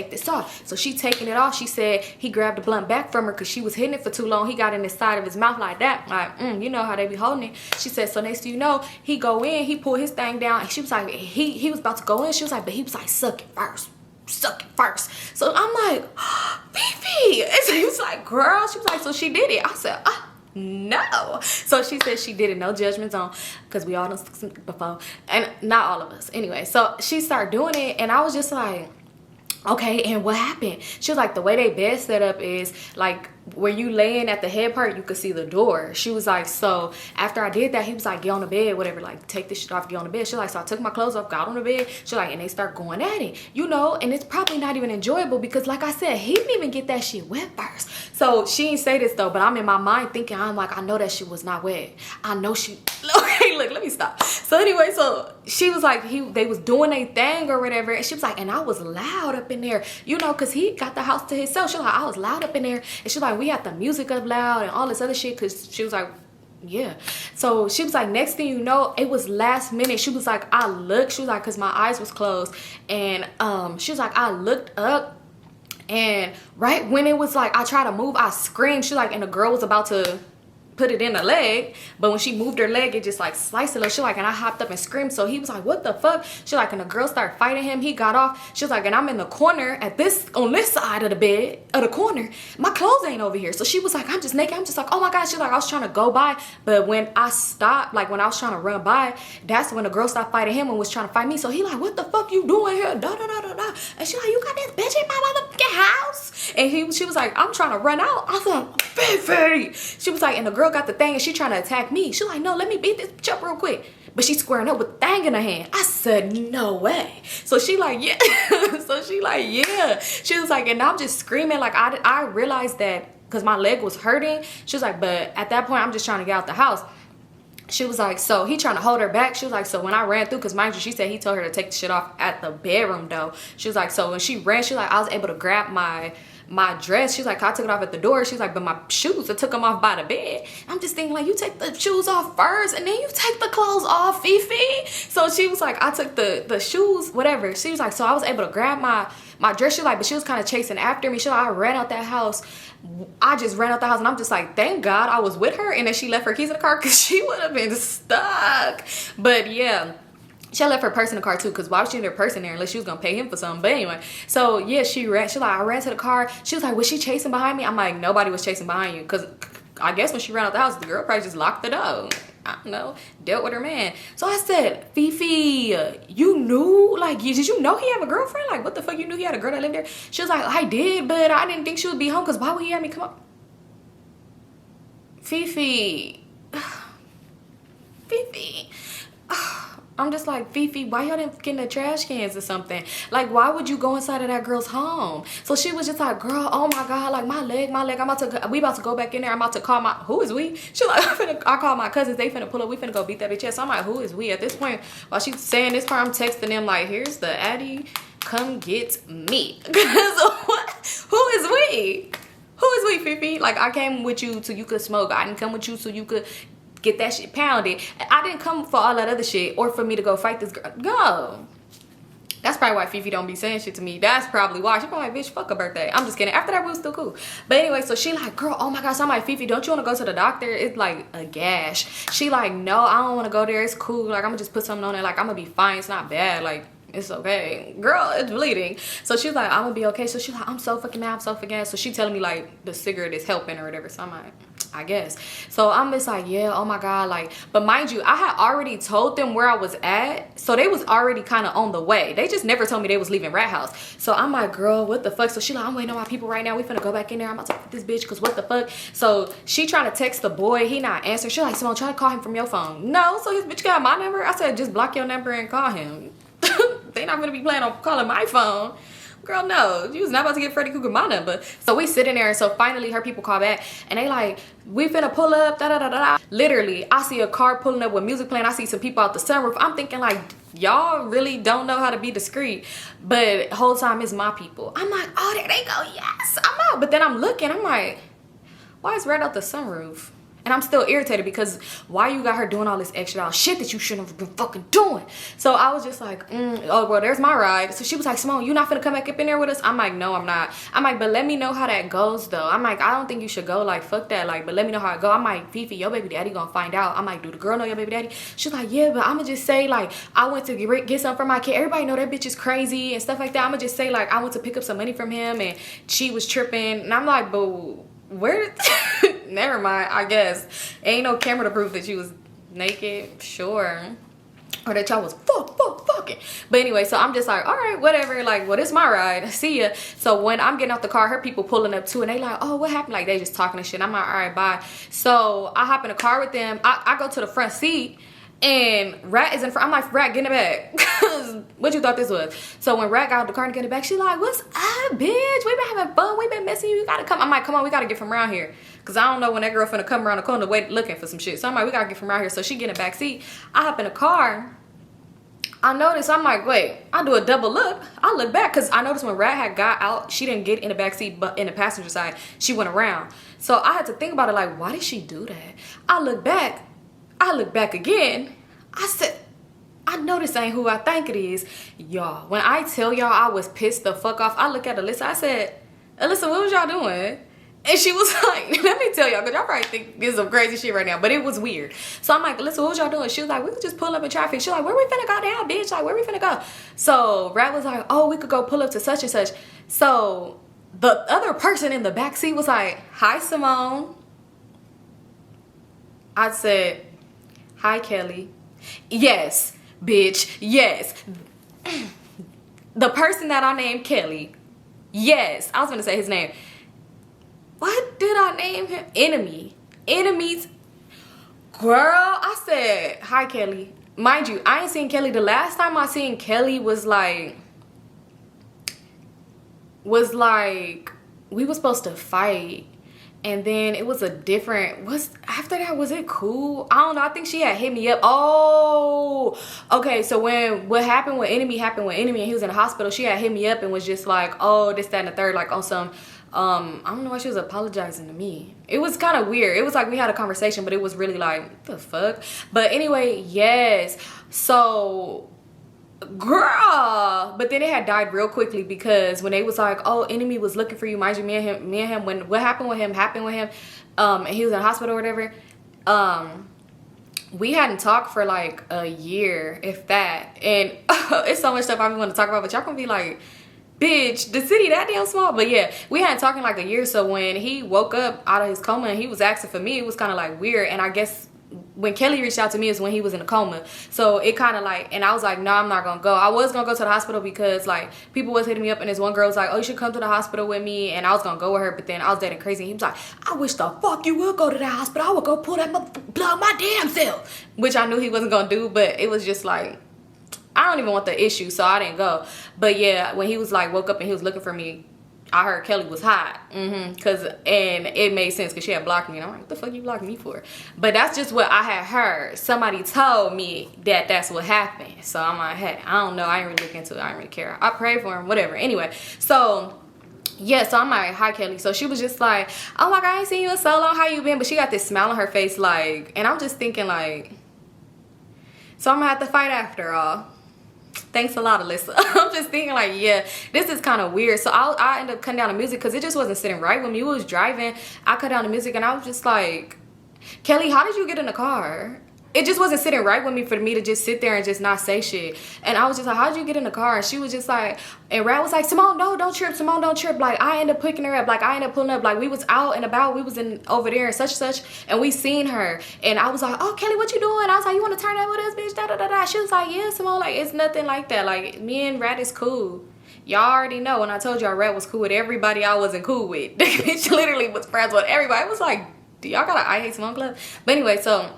So she taking it off. She said he grabbed the blunt back from her because she was hitting it for too long. He got in the side of his mouth like that. Like, you know how they be holding it. She said, so next thing you know, he go in, he pulled his thing down. And she was like, he was about to go in. She was like, but he was like, suck it first. So I'm like, Fifi. And so he was like, girl. She was like, so she did it. I said, no. So she said she did it, no judgments on, because we all done stuck before, and not all of us. Anyway, so she started doing it and I was just like, okay, and what happened? She was like, the way they bed set up is like where you laying at the head part, you could see the door. She was like, so after I did that, he was like, get on the bed, whatever, like take this shit off, get on the bed. She was like, so I took my clothes off, got on the bed. She was like, and they start going at it, you know, and it's probably not even enjoyable because like I said, he didn't even get that shit wet first. So she didn't say this though, but I'm in my mind thinking, I'm like, I know that shit was not wet. I know she, okay, look, let me stop. So anyway, so she was like, they was doing their thing or whatever. And she was like, and I was loud up in there, you know, because he got the house to himself. She was like, I was loud up in there. And she was like, we had the music up loud and all this other shit, because she was like, yeah. So she was like, next thing you know, it was last minute. She was like, I looked, she was like, because my eyes was closed. And she was like, I looked up, and right when it was like I tried to move, I screamed. She like, and the girl was about to put it in the leg, but when she moved her leg, it just like sliced it. She like, and I hopped up and screamed. So he was like, what the fuck? She like, and the girl started fighting him. He got off. She was like, and I'm in the corner on this side of the bed, of the corner. My clothes ain't over here. So she was like, I'm just naked. I'm just like, oh my God. She like, I was trying to go by, but when I stopped, like when I was trying to run by, that's when the girl stopped fighting him and was trying to fight me. So he like, what the fuck you doing here? Da da da da da. And she like, you got this bitch in my motherfucking house. And she was like, I'm trying to run out. I was like, Fifi. She was like, and the girl got the thing and she trying to attack me. She like, no, let me beat this bitch up real quick. But she's squaring up with the thing in her hand. I said, no way. So she like, yeah. So she like, yeah. She was like, and I'm just screaming. Like I realized that because my leg was hurting. She was like, but at that point, I'm just trying to get out the house. She was like, so he trying to hold her back. She was like, so when I ran through, because mind you, she said he told her to take the shit off at the bedroom though. She was like, so when she ran, she was like, I was able to grab my dress. She's like, I took it off at the door. She's like, but my shoes, I took them off by the bed. I'm just thinking like, you take the shoes off first and then you take the clothes off, Fifi. So she was like, I took the shoes, whatever. She was like, so I was able to grab my dress. She was like, but she was kind of chasing after me. She was like, I ran out that house. I just ran out the house and I'm just like, thank God I was with her. And then she left her keys in the car because she would have been stuck. But yeah. She left her purse in the car too, because why would she leave her purse in there unless she was gonna pay him for something? But anyway, so yeah, she ran. She like, I ran to the car. She was like, was she chasing behind me? I'm like, nobody was chasing behind you, because I guess when she ran out the house, the girl probably just locked the door. I don't know, dealt with her man. So I said, Fifi, you knew? Like, did you know he had a girlfriend? Like, what the fuck, you knew he had a girl that lived there? She was like, I did, but I didn't think she would be home, because why would he have me come up? Fifi. Fifi. I'm just like, Fifi, why y'all didn't get in the trash cans or something? Like, why would you go inside of that girl's home? So she was just like, girl, oh my God, like my leg. We about to go back in there. I'm about to call who is we? She like, I call my cousins. They finna pull up. We finna go beat that bitch ass. So I'm like, who is we? At this point, while she's saying this part, I'm texting them like, here's the Addy. Come get me. Who is we? Who is we, Fifi? Like, I came with you so you could smoke. I didn't come with you so you could get that shit pounded. I didn't come for all that other shit or for me to go fight this girl. Go. That's probably why Fifi don't be saying shit to me. That's probably why. She probably like, bitch, fuck a birthday. I'm just kidding. After that, we was still cool. But anyway, so she like, girl, oh my gosh. I'm like, Fifi, don't you want to go to the doctor? It's like a gash. She like, no, I don't want to go there. It's cool. Like, I'm going to just put something on it. Like, I'm going to be fine. It's not bad. Like, it's okay. Girl, it's bleeding. So she's like, I'm going to be okay. So she's like, I'm so fucking mad. I'm so fucking mad. So she telling me like the cigarette is helping or whatever. So I'm like, I guess. So I'm just like, yeah, oh my God. Like, but mind you, I had already told them where I was at. So they was already kind of on the way. They just never told me they was leaving Rat House. So I'm like, girl, what the fuck? So she like, I'm waiting on my people right now. We finna go back in there. I'm about to fuck this bitch because what the fuck? So she trying to text the boy. He not answering. She like, Symone, try to call him from your phone. No. So his bitch got my number. I said, just block your number and call him. They not gonna be planning on calling my phone. Girl, no, you was not about to get Freddy Cougar my number. So we sitting there, and so finally her people call back, and they like, we finna pull up, da da da da. Literally, I see a car pulling up with music playing. I see some people out the sunroof. I'm thinking like, y'all really don't know how to be discreet. But the whole time it's my people. I'm like, oh, there they go, yes, I'm out. But then I'm looking, I'm like, why is Red out the sunroof? And I'm still irritated because why you got her doing all this extra shit that you shouldn't have been fucking doing? So I was just like, oh, well, there's my ride. So she was like, Symone, you not finna come back up in there with us? I'm like, no, I'm not. I'm like, but let me know how that goes, though. I'm like, I don't think you should go. Like, fuck that. Like, but let me know how it go. I'm like, Fifi, your baby daddy gonna find out. I'm like, do the girl know your baby daddy? She's like, yeah, but I'm gonna just say, like, I went to get something for my kid. Everybody know that bitch is crazy and stuff like that. I'm gonna just say, like, I went to pick up some money from him and she was tripping. And I'm like, but where never mind, I guess. Ain't no camera to prove that you was naked, sure. Or that y'all was fucking. But anyway, so I'm just like, all right, whatever. Like, well, this my ride. See ya. So when I'm getting out the car, her people pulling up too, and they like, oh, what happened? Like, they just talking and shit. I'm like, all right, bye. So I hop in the car with them. I go to the front seat. And Rat is in front. I'm like, Rat, get in the back. What you thought this was? So when Rat got out the car and get in the back, she like, what's up, bitch? We been having fun. We been messing. You gotta come. I'm like, come on, we gotta get from around here. Because I don't know when that girl finna come around the corner looking for some shit. So I'm like, we gotta get from around here. So she get in the back seat. I hop in the car. I noticed, I'm like, wait, I do a double look. I look back because I noticed when Rat had got out, she didn't get in the back seat, but in the passenger side, she went around. So I had to think about it, like, why did she do that? I look back again. I said, I know this ain't who I think it is. Y'all, when I tell y'all I was pissed the fuck off, I look at Alyssa, I said, Alyssa, what was y'all doing? And she was like, let me tell y'all, because y'all probably think this is some crazy shit right now, but it was weird. So I'm like, Alyssa, what was y'all doing? She was like, we could just pull up in traffic. She was like, where we finna go now, bitch? Like, where we finna go? So Rat was like, oh, we could go pull up to such and such. So the other person in the back seat was like, hi, Symone. I said, hi, Kelly. Yes, bitch, yes. The person that I named Kelly. Yes, I was gonna say his name. What did I name him? Enemy. Enemies. Girl, I said, hi, Kelly. Mind you, I ain't seen Kelly. The last time I seen Kelly was like, we were supposed to fight. And then it was a different, after that, was it cool? I don't know. I think she had hit me up. Oh, okay. So what happened with Enemy and he was in the hospital, she had hit me up and was just like, oh, this, that, and the third, like on some, I don't know why she was apologizing to me. It was kind of weird. It was like we had a conversation, but it was really like, what the fuck? But anyway, yes. So, girl, but then it had died real quickly because when they was like, oh, Enemy was looking for you, mind you, me and him, when what happened with him, and he was in the hospital or whatever, we hadn't talked for like a year, if that, and it's so much stuff I want to talk about, but y'all gonna be like, bitch, the city that damn small. But yeah, we hadn't talked in like a year. So when he woke up out of his coma and he was asking for me, it was kind of like weird. And I guess when Kelly reached out to me is when he was in a coma. So it kind of like, and I was like, no, I'm not gonna go. I was gonna go to the hospital because like people was hitting me up, and this one girl was like, oh, you should come to the hospital with me, and I was gonna go with her, but then I was dating crazy, and he was like, I wish the fuck you would go to the hospital. I would go pull that blood my damn self, which I knew he wasn't gonna do, but it was just like, I don't even want the issue, so I didn't go. But yeah, when he was like woke up and he was looking for me, I heard Kelly was hot. And it made sense because she had blocked me. And I'm like, what the fuck you blocked me for? But that's just what I had heard. Somebody told me that that's what happened. So I'm like, hey, I don't know. I ain't really look into it. I didn't really care. I prayed for him, whatever. Anyway, so yeah, so I'm like, hi Kelly. So she was just like, oh my God, I ain't seen you in so long. How you been? But she got this smile on her face, like, and I'm just thinking like, so I'm gonna have to fight after all. Thanks a lot, Alyssa. I'm just thinking like, yeah, this is kind of weird. So I ended up cutting down the music because it just wasn't sitting right with me. We was driving, I cut down the music, and I was just like, Kelly, how did you get in the car? It just wasn't sitting right with me for me to just sit there and just not say shit. And I was just like, how'd you get in the car? And she was just like, and Rat was like, Symone, no, don't trip. Symone, don't trip. Like, I ended up picking her up. Like, I ended up pulling up. Like, we was out and about. We was in over there and such. And we seen her. And I was like, oh, Kelly, what you doing? I was like, you want to turn up with us, bitch? Da, da, da, da. She was like, yeah, Symone. Like, it's nothing like that. Like, me and Rat is cool. Y'all already know when I told y'all Rat was cool with everybody I wasn't cool with. She literally was friends with everybody. It was like, do y'all got an I Hate Symone club? But anyway, so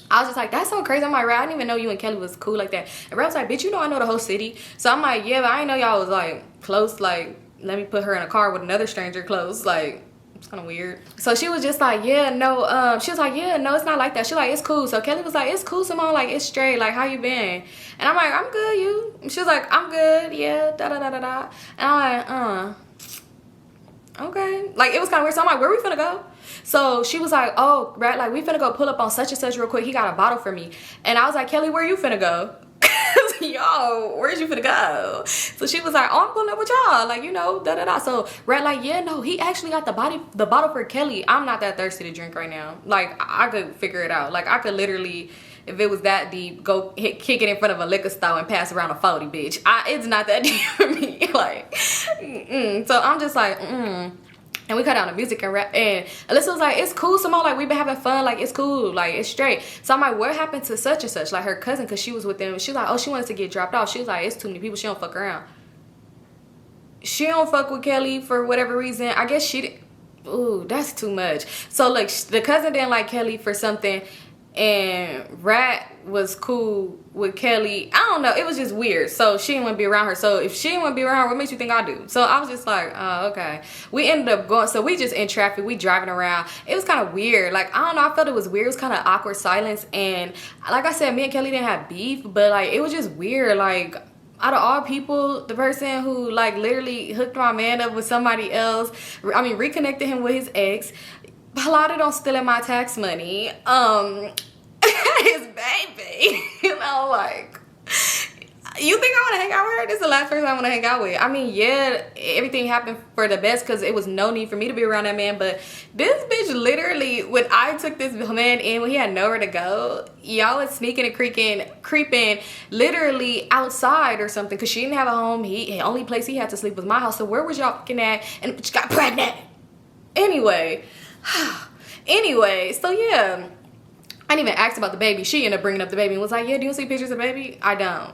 I was just like, that's so crazy. I'm like, Rat, I didn't even know you and Kelly was cool like that. And Rat was like, bitch, you know I know the whole city. So I'm like, yeah, but I didn't know y'all was like close. Like, let me put her in a car with another stranger close. Like, it's kind of weird. So she was just like, yeah, no, she was like, yeah, no, it's not like that. She like, it's cool. So Kelly was like, it's cool, Symone, like, it's straight. Like, how you been? And I'm like, I'm good, you? She was like, I'm good, yeah, da da da da da. And I'm like, okay. Like, it was kind of weird. So I'm like, where we finna go? So she was like, oh, Rat, like, we finna go pull up on such and such real quick. He got a bottle for me. And I was like, Kelly, where you finna go? Yo, where's you finna go? So she was like, oh, I'm pulling up with y'all. Like, you know, da da da. So Rat like, yeah, no, he actually got the bottle for Kelly. I'm not that thirsty to drink right now. Like, I could figure it out. Like, I could literally, if it was that deep, go kick it in front of a liquor store and pass around a 40, bitch. It's not that deep for me. Like, So I'm just like, And we cut down the music and rap. And Alyssa was like, it's cool, Symone. Like, we've been having fun. Like, it's cool. Like, it's straight. So I'm like, what happened to such and such? Like, her cousin, because she was with them. She was like, oh, she wanted to get dropped off. She was like, it's too many people. She don't fuck around. She don't fuck with Kelly for whatever reason. I guess she didn't. Ooh, that's too much. So, like, the cousin didn't like Kelly for something. And Rat was cool with Kelly. I don't know. It was just weird. So she didn't want to be around her. So if she didn't want to be around her, what makes you think I do? So I was just like, oh, okay. We ended up going. So we just in traffic. We driving around. It was kind of weird. Like, I don't know. I felt it was weird. It was kind of awkward silence. And like I said, me and Kelly didn't have beef. But like, it was just weird. Like, out of all people, the person who like literally hooked my man up with somebody else, I mean, reconnected him with his ex, plotted on stealing my tax money, his baby, you know, like, you think I want to hang out with her? This is the last person I want to hang out with. I mean, yeah, everything happened for the best because it was no need for me to be around that man. But this bitch literally, when I took this man in, when he had nowhere to go, y'all was sneaking and creeping literally outside or something because she didn't have a home. The only place he had to sleep was my house. So where was y'all fucking at? And she got pregnant. Anyway, so yeah. I didn't even ask about the baby. She ended up bringing up the baby and was like, yeah, do you see pictures of the baby? I don't.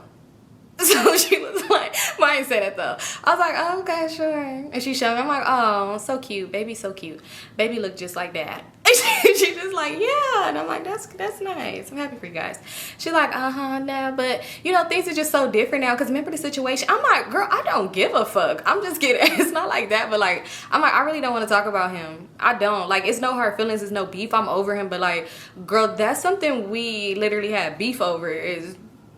So she was like, well, I didn't say that though. I was like, oh, okay, sure. And she showed me. I'm like, oh, so cute. Baby, so cute. Baby looked just like that. She just like, yeah. And I'm like, that's nice. I'm happy for you guys. She's like, nah. But, you know, things are just so different now. Because remember the situation? I'm like, girl, I don't give a fuck. I'm just kidding. It's not like that. But, like, I'm like, I really don't want to talk about him. I don't. Like, it's no hard feelings. It's no beef. I'm over him. But, like, girl, that's something we literally had beef over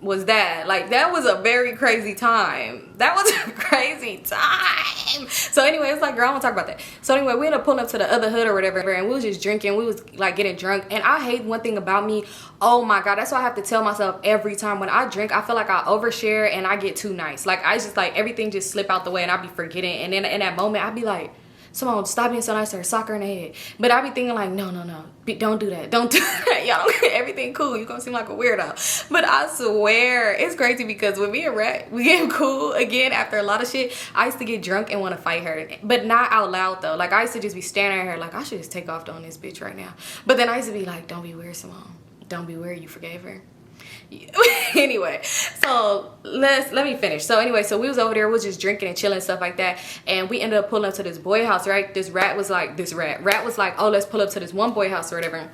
was that. Like, that was a very crazy time. That was a crazy time. So anyway, it's like, girl, I don't want to talk about that. So anyway, we ended up pulling up to the other hood or whatever, and we was just drinking. We was like getting drunk. And I hate one thing about me. Oh my God, that's why I have to tell myself every time when I drink, I feel like I overshare and I get too nice. Like, I just like everything just slip out the way and I be forgetting. And then in that moment, I be like, Symone, stop being so nice to her, sock her in the head. But I be thinking like, no, don't do that. Don't do that. Y'all don't get everything cool. You gonna seem like a weirdo. But I swear, it's crazy because when me and Rat, we get cool again after a lot of shit, I used to get drunk and want to fight her. But not out loud though. Like, I used to just be staring at her like, I should just take off on this bitch right now. But then I used to be like, don't be weird, Symone. Don't be weird, you forgave her. Anyway, so let me finish. So anyway, so we was over there, we was just drinking and chilling and stuff like that, and we ended up pulling up to this boy house, right? Rat was like, oh, let's pull up to this one boy house or whatever.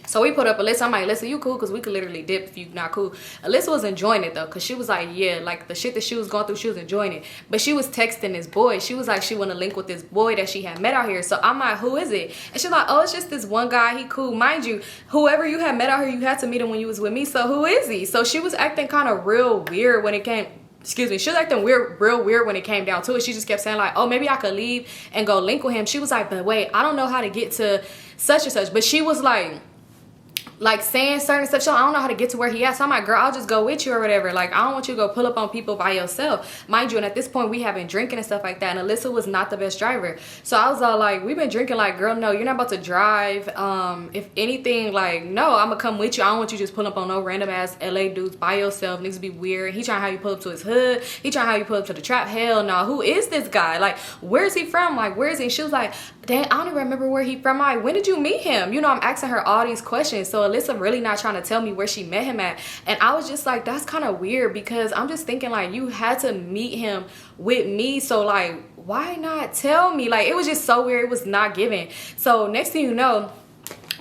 So we put up Alyssa. I'm like, Alyssa, you cool? Because we could literally dip if you not cool. Alyssa was enjoying it, though, because she was like, yeah, like, the shit that she was going through, she was enjoying it. But she was texting this boy. She was like, she want to link with this boy that she had met out here. So I'm like, who is it? And she's like, oh, it's just this one guy. He cool. Mind you, whoever you had met out here, you had to meet him when you was with me. So who is he? So she was acting kind of real weird when it came... Excuse me, she was acting real weird when it came down to it. She just kept saying like, oh, maybe I could leave and go link with him. She was like, but wait, I don't know how to get to such and such. But she was like saying certain stuff. I don't know how to get to where he at. So I'm like, girl, I'll just go with you or whatever. Like, I don't want you to go pull up on people by yourself. Mind you, and at this point, we have been drinking and stuff like that. And Alyssa was not the best driver. So I was all like, we've been drinking. Like, girl, no, you're not about to drive. If anything, like, no, I'm going to come with you. I don't want you just pulling up on no random ass LA dudes by yourself. Niggas be weird. He trying to have you pull up to his hood. He trying to have you pull up to the trap. Hell no. Who is this guy? Like, where's he from? Like, where is he? She was like, dang, I don't even remember where he from. I'm like, when did you meet him? You know, I'm asking her all these questions. So Alyssa really not trying to tell me where she met him at. And I was just like, that's kind of weird, because I'm just thinking like, you had to meet him with me. So like, why not tell me? Like, it was just so weird. It was not giving. So next thing you know,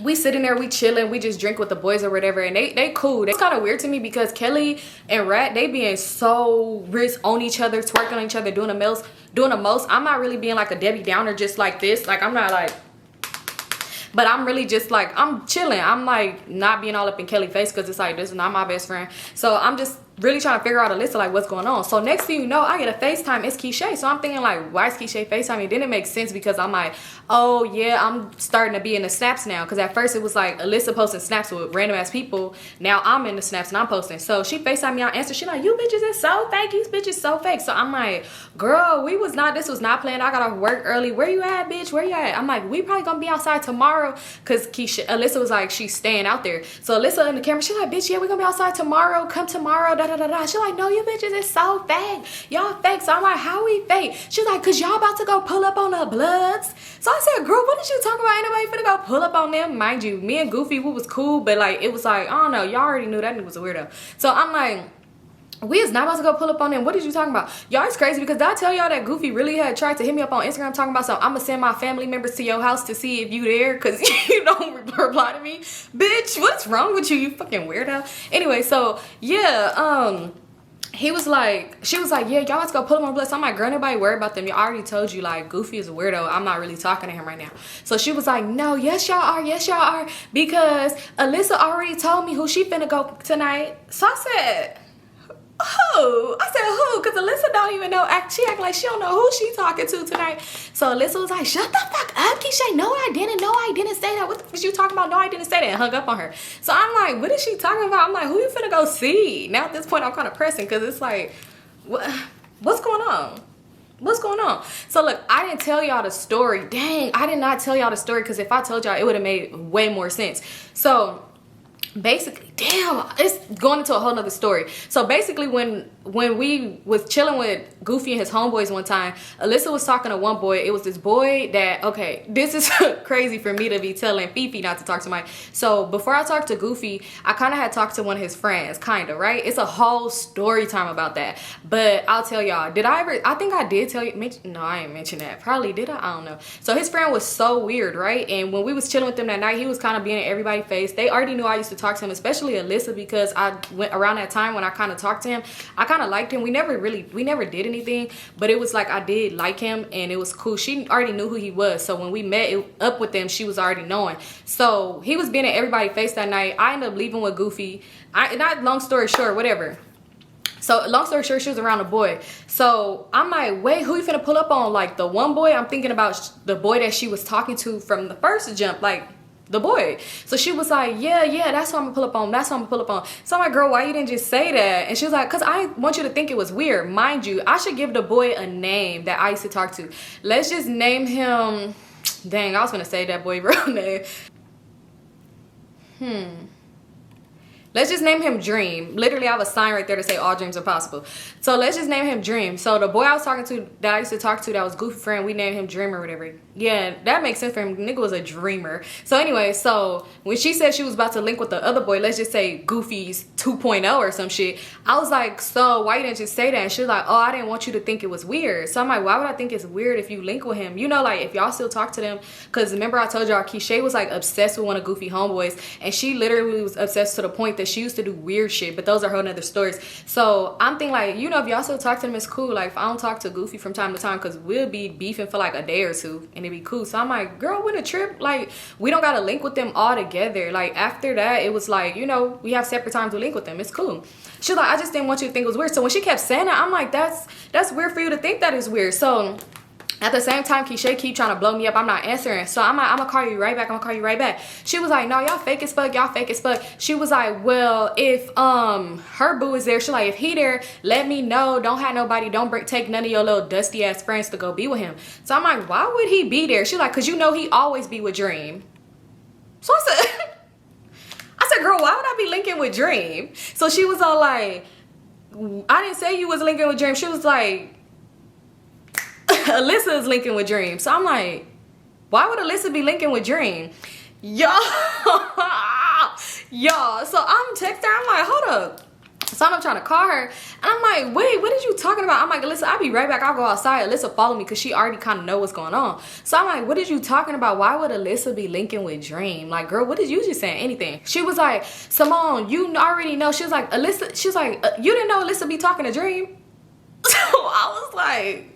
we sitting there, we chilling, we just drink with the boys or whatever, and they cool. It's kind of weird to me because Kelly and Rat, they being so rich on each other, twerking on each other, doing the most. I'm not really being like a Debbie Downer just like this. Like, I'm not like, but I'm really just like, I'm chilling. I'm like not being all up in Kelly's face, because it's like, this is not my best friend. So I'm just really trying to figure out Alyssa, like, what's going on. So next thing you know, I get a FaceTime. It's Keisha. So I'm thinking like, why is Keisha FaceTiming? Then it makes sense, because I'm like, oh yeah, I'm starting to be in the snaps now. Because at first it was like Alyssa posting snaps with random ass people. Now I'm in the snaps and I'm posting. So she FaceTimed me, I answered. She like, you bitches is so fake. You bitches so fake. So I'm like, girl, this was not planned. I got off work early. Where you at, bitch? Where you at? I'm like, we probably gonna be outside tomorrow. Because Alyssa was like, she's staying out there. So Alyssa in the camera, she like, bitch, yeah, we're gonna be outside tomorrow. Come tomorrow. Da da da da. She like, no, you bitches is so fake. Y'all fake. So I'm like, how we fake? She's like, cause y'all about to go pull up on the Bloods. So I said, girl, what did you talk about? Ain't nobody finna go pull up on them. Mind you, me and Goofy, we was cool, but like, it was like, I don't know, y'all already knew that nigga was a weirdo. So I'm like, we is not about to go pull up on them. What did you talking about? Y'all, it's crazy, because did I tell y'all that Goofy really had tried to hit me up on Instagram talking about something? I'm gonna send my family members to your house to see if you there, because you don't reply to me. Bitch, what's wrong with you, you fucking weirdo? Anyway, so yeah, he was like, she was like, yeah, y'all let's go pull him on Bloods. So I'm like, girl, nobody worry about them. I already told you, like, Goofy is a weirdo. I'm not really talking to him right now. So she was like, no, yes y'all are, because Alyssa already told me who she finna go tonight. So I said, who? I said, who? Because Alyssa don't even know. She acting like she don't know who she talking to tonight. So Alyssa was like, shut the fuck up, Keisha. No, I didn't say that. What the fuck is you talking about? No, I didn't say that. And hung up on her. So I'm like, what is she talking about? I'm like, who you finna go see? Now at this point, I'm kind of pressing, because it's like, what's going on? What's going on? So look, I didn't tell y'all the story. Dang, I did not tell y'all the story, because if I told y'all, it would have made way more sense. So basically, damn, it's going into a whole nother story. So basically, when we was chilling with Goofy and his homeboys one time, Alyssa was talking to one boy. It was this boy that, okay, this is crazy for me to be telling Fifi not to talk to my. So before I talked to Goofy, I kind of had talked to one of his friends, kind of, right? It's a whole story time about that. But I'll tell y'all, I think I did tell you, no, I ain't mention that. Probably did I don't know. So his friend was so weird, right? And when we was chilling with them that night, he was kind of being in everybody's face. They already knew I used to talk to him, especially Alyssa, because I went around that time when I kind of talked to him. I kind of liked him. We never did anything, but it was like I did like him, and it was cool. She already knew who he was, so when we met up with them, she was already knowing. So he was being in everybody's face that night. I ended up leaving with Goofy. Not long story short, whatever. So long story short, she was around a boy. So I'm like, wait, who you finna pull up on? Like the one boy? I'm thinking about the boy that she was talking to from the first jump, like the boy. So she was like, yeah, that's what I'm gonna pull up on. That's what I'm gonna pull up on. So I'm like, girl, why you didn't just say that? And she was like, because I want you to think it was weird. Mind you, I should give the boy a name that I used to talk to. Let's just name him, dang, I was gonna say that boy real name. Let's just name him Dream. Literally, I have a sign right there to say all dreams are possible. So let's just name him Dream. So the boy I was talking to, that I used to talk to, that was goofy friend, we named him Dream or whatever. Yeah, that makes sense for him. Nigga was a dreamer. So anyway, so when she said she was about to link with the other boy, let's just say Goofy's 2.0 or some shit, I was like, so why you didn't just say that? And she was like, oh, I didn't want you to think it was weird. So I'm like, why would I think it's weird if you link with him? You know, like if y'all still talk to them, because remember I told y'all Keisha was like obsessed with one of Goofy homeboys, and she literally was obsessed to the point that she used to do weird shit, but those are whole nother stories. So I'm thinking like, you know, if y'all still talk to them, it's cool. Like if I don't talk to Goofy from time to time, because we'll be beefing for like a day or two and it'd be cool. So I'm like, girl, when a trip, like we don't gotta link with them all together. Like after that, it was like, you know, we have separate times to link with them, it's cool. She's like, I just didn't want you to think it was weird. So when she kept saying that, I'm like, that's weird for you to think that is weird. So at the same time, Keisha keep trying to blow me up. I'm not answering. So I'm like, I'm gonna call you right back. I'm gonna call you right back. She was like, no, y'all fake as fuck. Y'all fake as fuck. She was like, well, if her boo is there, she like, if he there, let me know. Don't have nobody. Don't take none of your little dusty ass friends to go be with him. So I'm like, why would he be there? She like, cause you know he always be with Dream. So I said, girl, why would I be linking with Dream? So she was all like, I didn't say you was linking with Dream. She was like, Alyssa is linking with Dream. So I'm like, why would Alyssa be linking with Dream? Y'all, so I'm texting her, I'm like, hold up. So I'm trying to call her, and I'm like, wait, what are you talking about? I'm like, Alyssa, I'll be right back. I'll go outside. Alyssa follow me because she already kind of know what's going on. So I'm like, what are you talking about? Why would Alyssa be linking with Dream? Like, girl, what did you just say? Anything. She was like, Symone, you already know. She was like, Alyssa, she was like, you didn't know Alyssa be talking to Dream? So I was like,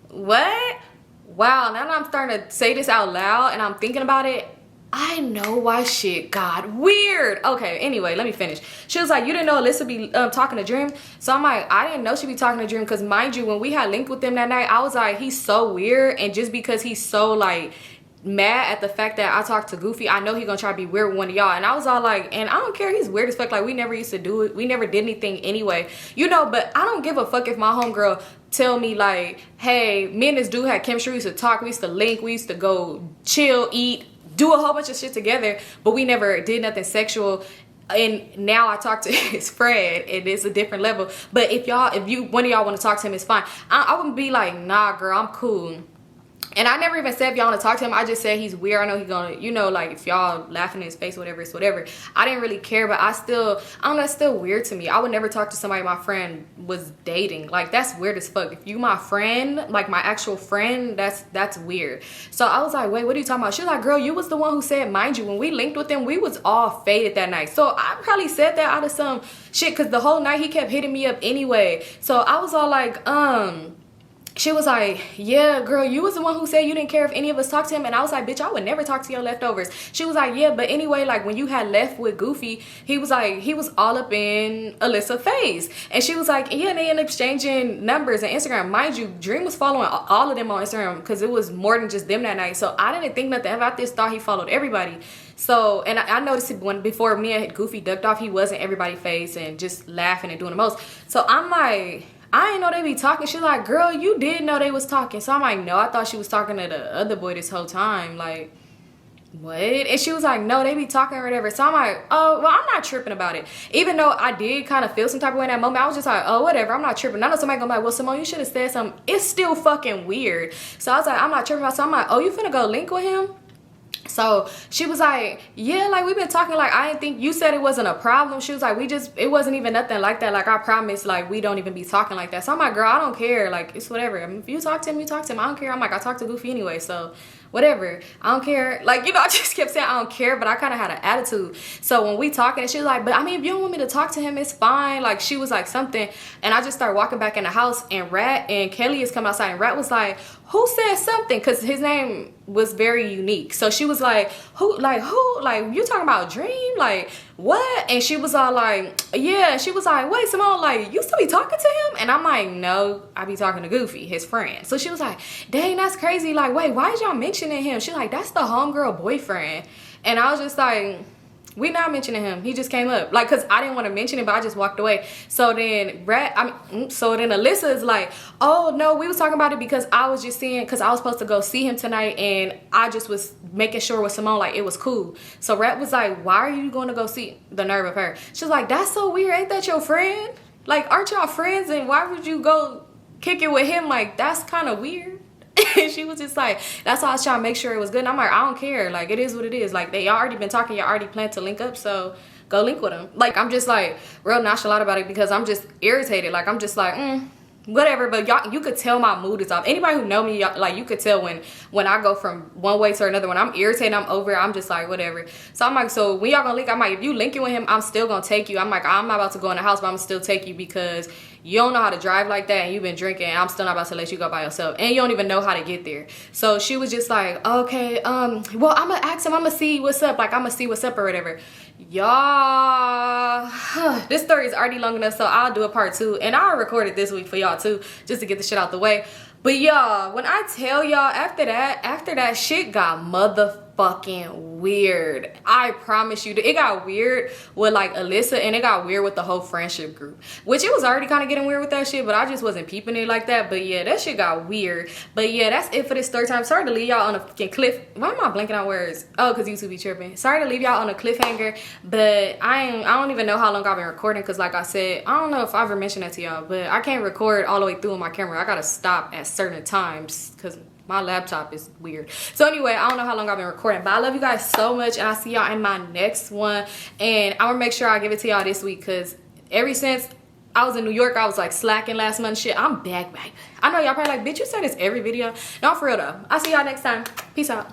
what? Wow, now that I'm starting to say this out loud and I'm thinking about it, I know why shit got weird. Okay, anyway, let me finish. She was like, you didn't know Alyssa be talking to Dream? So I'm like, I didn't know she be talking to Dream, because mind you, when we had linked with them that night, I was like, he's so weird, and just because he's so like mad at the fact that I talked to Goofy, I know he gonna try to be weird with one of y'all. And I was all like, and I don't care, he's weird as fuck. Like we never used to do it, we never did anything anyway, you know. But I don't give a fuck if my homegirl tell me like, hey, me and this dude had chemistry, we used to talk, we used to link, we used to go chill, eat, do a whole bunch of shit together, but we never did nothing sexual. And now I talk to his friend, and it's a different level. But if one of y'all want to talk to him, it's fine. I wouldn't be like, nah girl, I'm cool. And I never even said if y'all want to talk to him. I just said he's weird. I know he's gonna, you know, like if y'all laughing in his face, whatever, it's whatever. I didn't really care, but I don't know, it's still weird to me. I would never talk to somebody my friend was dating. Like that's weird as fuck. If you my friend, like my actual friend, that's weird. So I was like, wait, what are you talking about? She was like, girl, you was the one who said, mind you, when we linked with him, we was all faded that night. So I probably said that out of some shit, because the whole night he kept hitting me up anyway. So I was all like, she was like, yeah, girl, you was the one who said you didn't care if any of us talked to him. And I was like, bitch, I would never talk to your leftovers. She was like, yeah, but anyway, like when you had left with Goofy, he was like, he was all up in Alyssa's face. And she was like, yeah, and they ended up exchanging numbers and Instagram. Mind you, Dream was following all of them on Instagram because it was more than just them that night. So I didn't think nothing about this, thought he followed everybody. So, and I noticed it when before me and Goofy ducked off, he wasn't everybody's face and just laughing and doing the most. So I'm like, I didn't know they be talking. She's like, girl, you did know they was talking. So I'm like, no, I thought she was talking to the other boy this whole time. Like, what? And she was like, no, they be talking or whatever. So I'm like, oh, well, I'm not tripping about it. Even though I did kind of feel some type of way in that moment, I was just like, oh, whatever, I'm not tripping. I know somebody gonna be like, well, Symone, you should have said something. It's still fucking weird. So I was like, I'm not tripping about it. So I'm like, oh, you finna go link with him? So she was like, yeah, like we've been talking, like I didn't think, you said it wasn't a problem. She was like, it wasn't even nothing like that. Like I promise, like we don't even be talking like that. So I'm like, girl, I don't care. Like it's whatever. I mean, if you talk to him, you talk to him. I don't care. I'm like, I talk to Goofy anyway, so whatever. I don't care. Like, you know, I just kept saying I don't care, but I kind of had an attitude. So when we talking, and she was like, but I mean, if you don't want me to talk to him, it's fine. Like she was like something, and I just started walking back in the house, and Rat and Kelly is coming outside, and Rat was like, who said something? Because his name was very unique. So she was like, who, like you talking about Dream? Like what? And she was all like, yeah. She was like, wait, Symone, like you still be talking to him? And I'm like, no, I be talking to Goofy, his friend. So she was like, dang, that's crazy. Like, wait, why is y'all mentioning him? She's like, that's the homegirl boyfriend. And I was just like, We not mentioning him. He just came up. Like, cause I didn't want to mention it, but I just walked away. So then Alyssa is like, oh no, we was talking about it because I was just seeing, cause I was supposed to go see him tonight, and I just was making sure with Symone, like, it was cool. So Rhett was like, why are you going to go see? The nerve of her. She's like, that's so weird. Ain't that your friend? Like, aren't y'all friends? And why would you go kick it with him? Like, that's kind of weird. And she was just like, that's why I was trying to make sure it was good. And I'm like, I don't care. Like, it is what it is. Like, they already been talking. Y'all already planned to link up. So go link with them. Like, I'm just like real nonchalant about it because I'm just irritated. Like, I'm just like, whatever. But y'all, you could tell my mood is off. Anybody who know me, like, you could tell when I go from one way to another. When I'm irritated, I'm over it. I'm just like, whatever. So I'm like, so when y'all gonna link, I'm like, if you linking with him, I'm still gonna take you. I'm like, I'm not about to go in the house, but I'm gonna still take you because you don't know how to drive like that, and you've been drinking, and I'm still not about to let you go by yourself, and you don't even know how to get there. So she was just like, okay, well, I'm gonna ask him, I'm gonna see what's up, like, I'm gonna see what's up or whatever. Y'all, this story is already long enough, so I'll do a part 2, and I'll record it this week for y'all too, just to get the shit out the way. But y'all, when I tell y'all, after that shit got motherfucking weird. I promise you, it got weird with like Alyssa, and it got weird with the whole friendship group, which it was already kind of getting weird with that shit, but I just wasn't peeping it like that. But yeah, that shit got weird. But yeah, that's it for this story time. Sorry to leave y'all on a fucking cliff. Why am I blanking out words? Oh, because YouTube be tripping. Sorry to leave y'all on a cliffhanger, but I don't even know how long I've been recording, because like I said, I don't know if I ever mentioned that to y'all, but I can't record all the way through on my camera. I gotta stop at certain times because my laptop is weird. So anyway, I don't know how long I've been recording, but I love you guys so much, and I'll see y'all in my next one. And I'm gonna make sure I give it to y'all this week, because ever since I was in New York, I was like slacking last month shit. I'm back. I know y'all probably like, bitch, you say this every video. No, for real though. I'll see y'all next time. Peace out.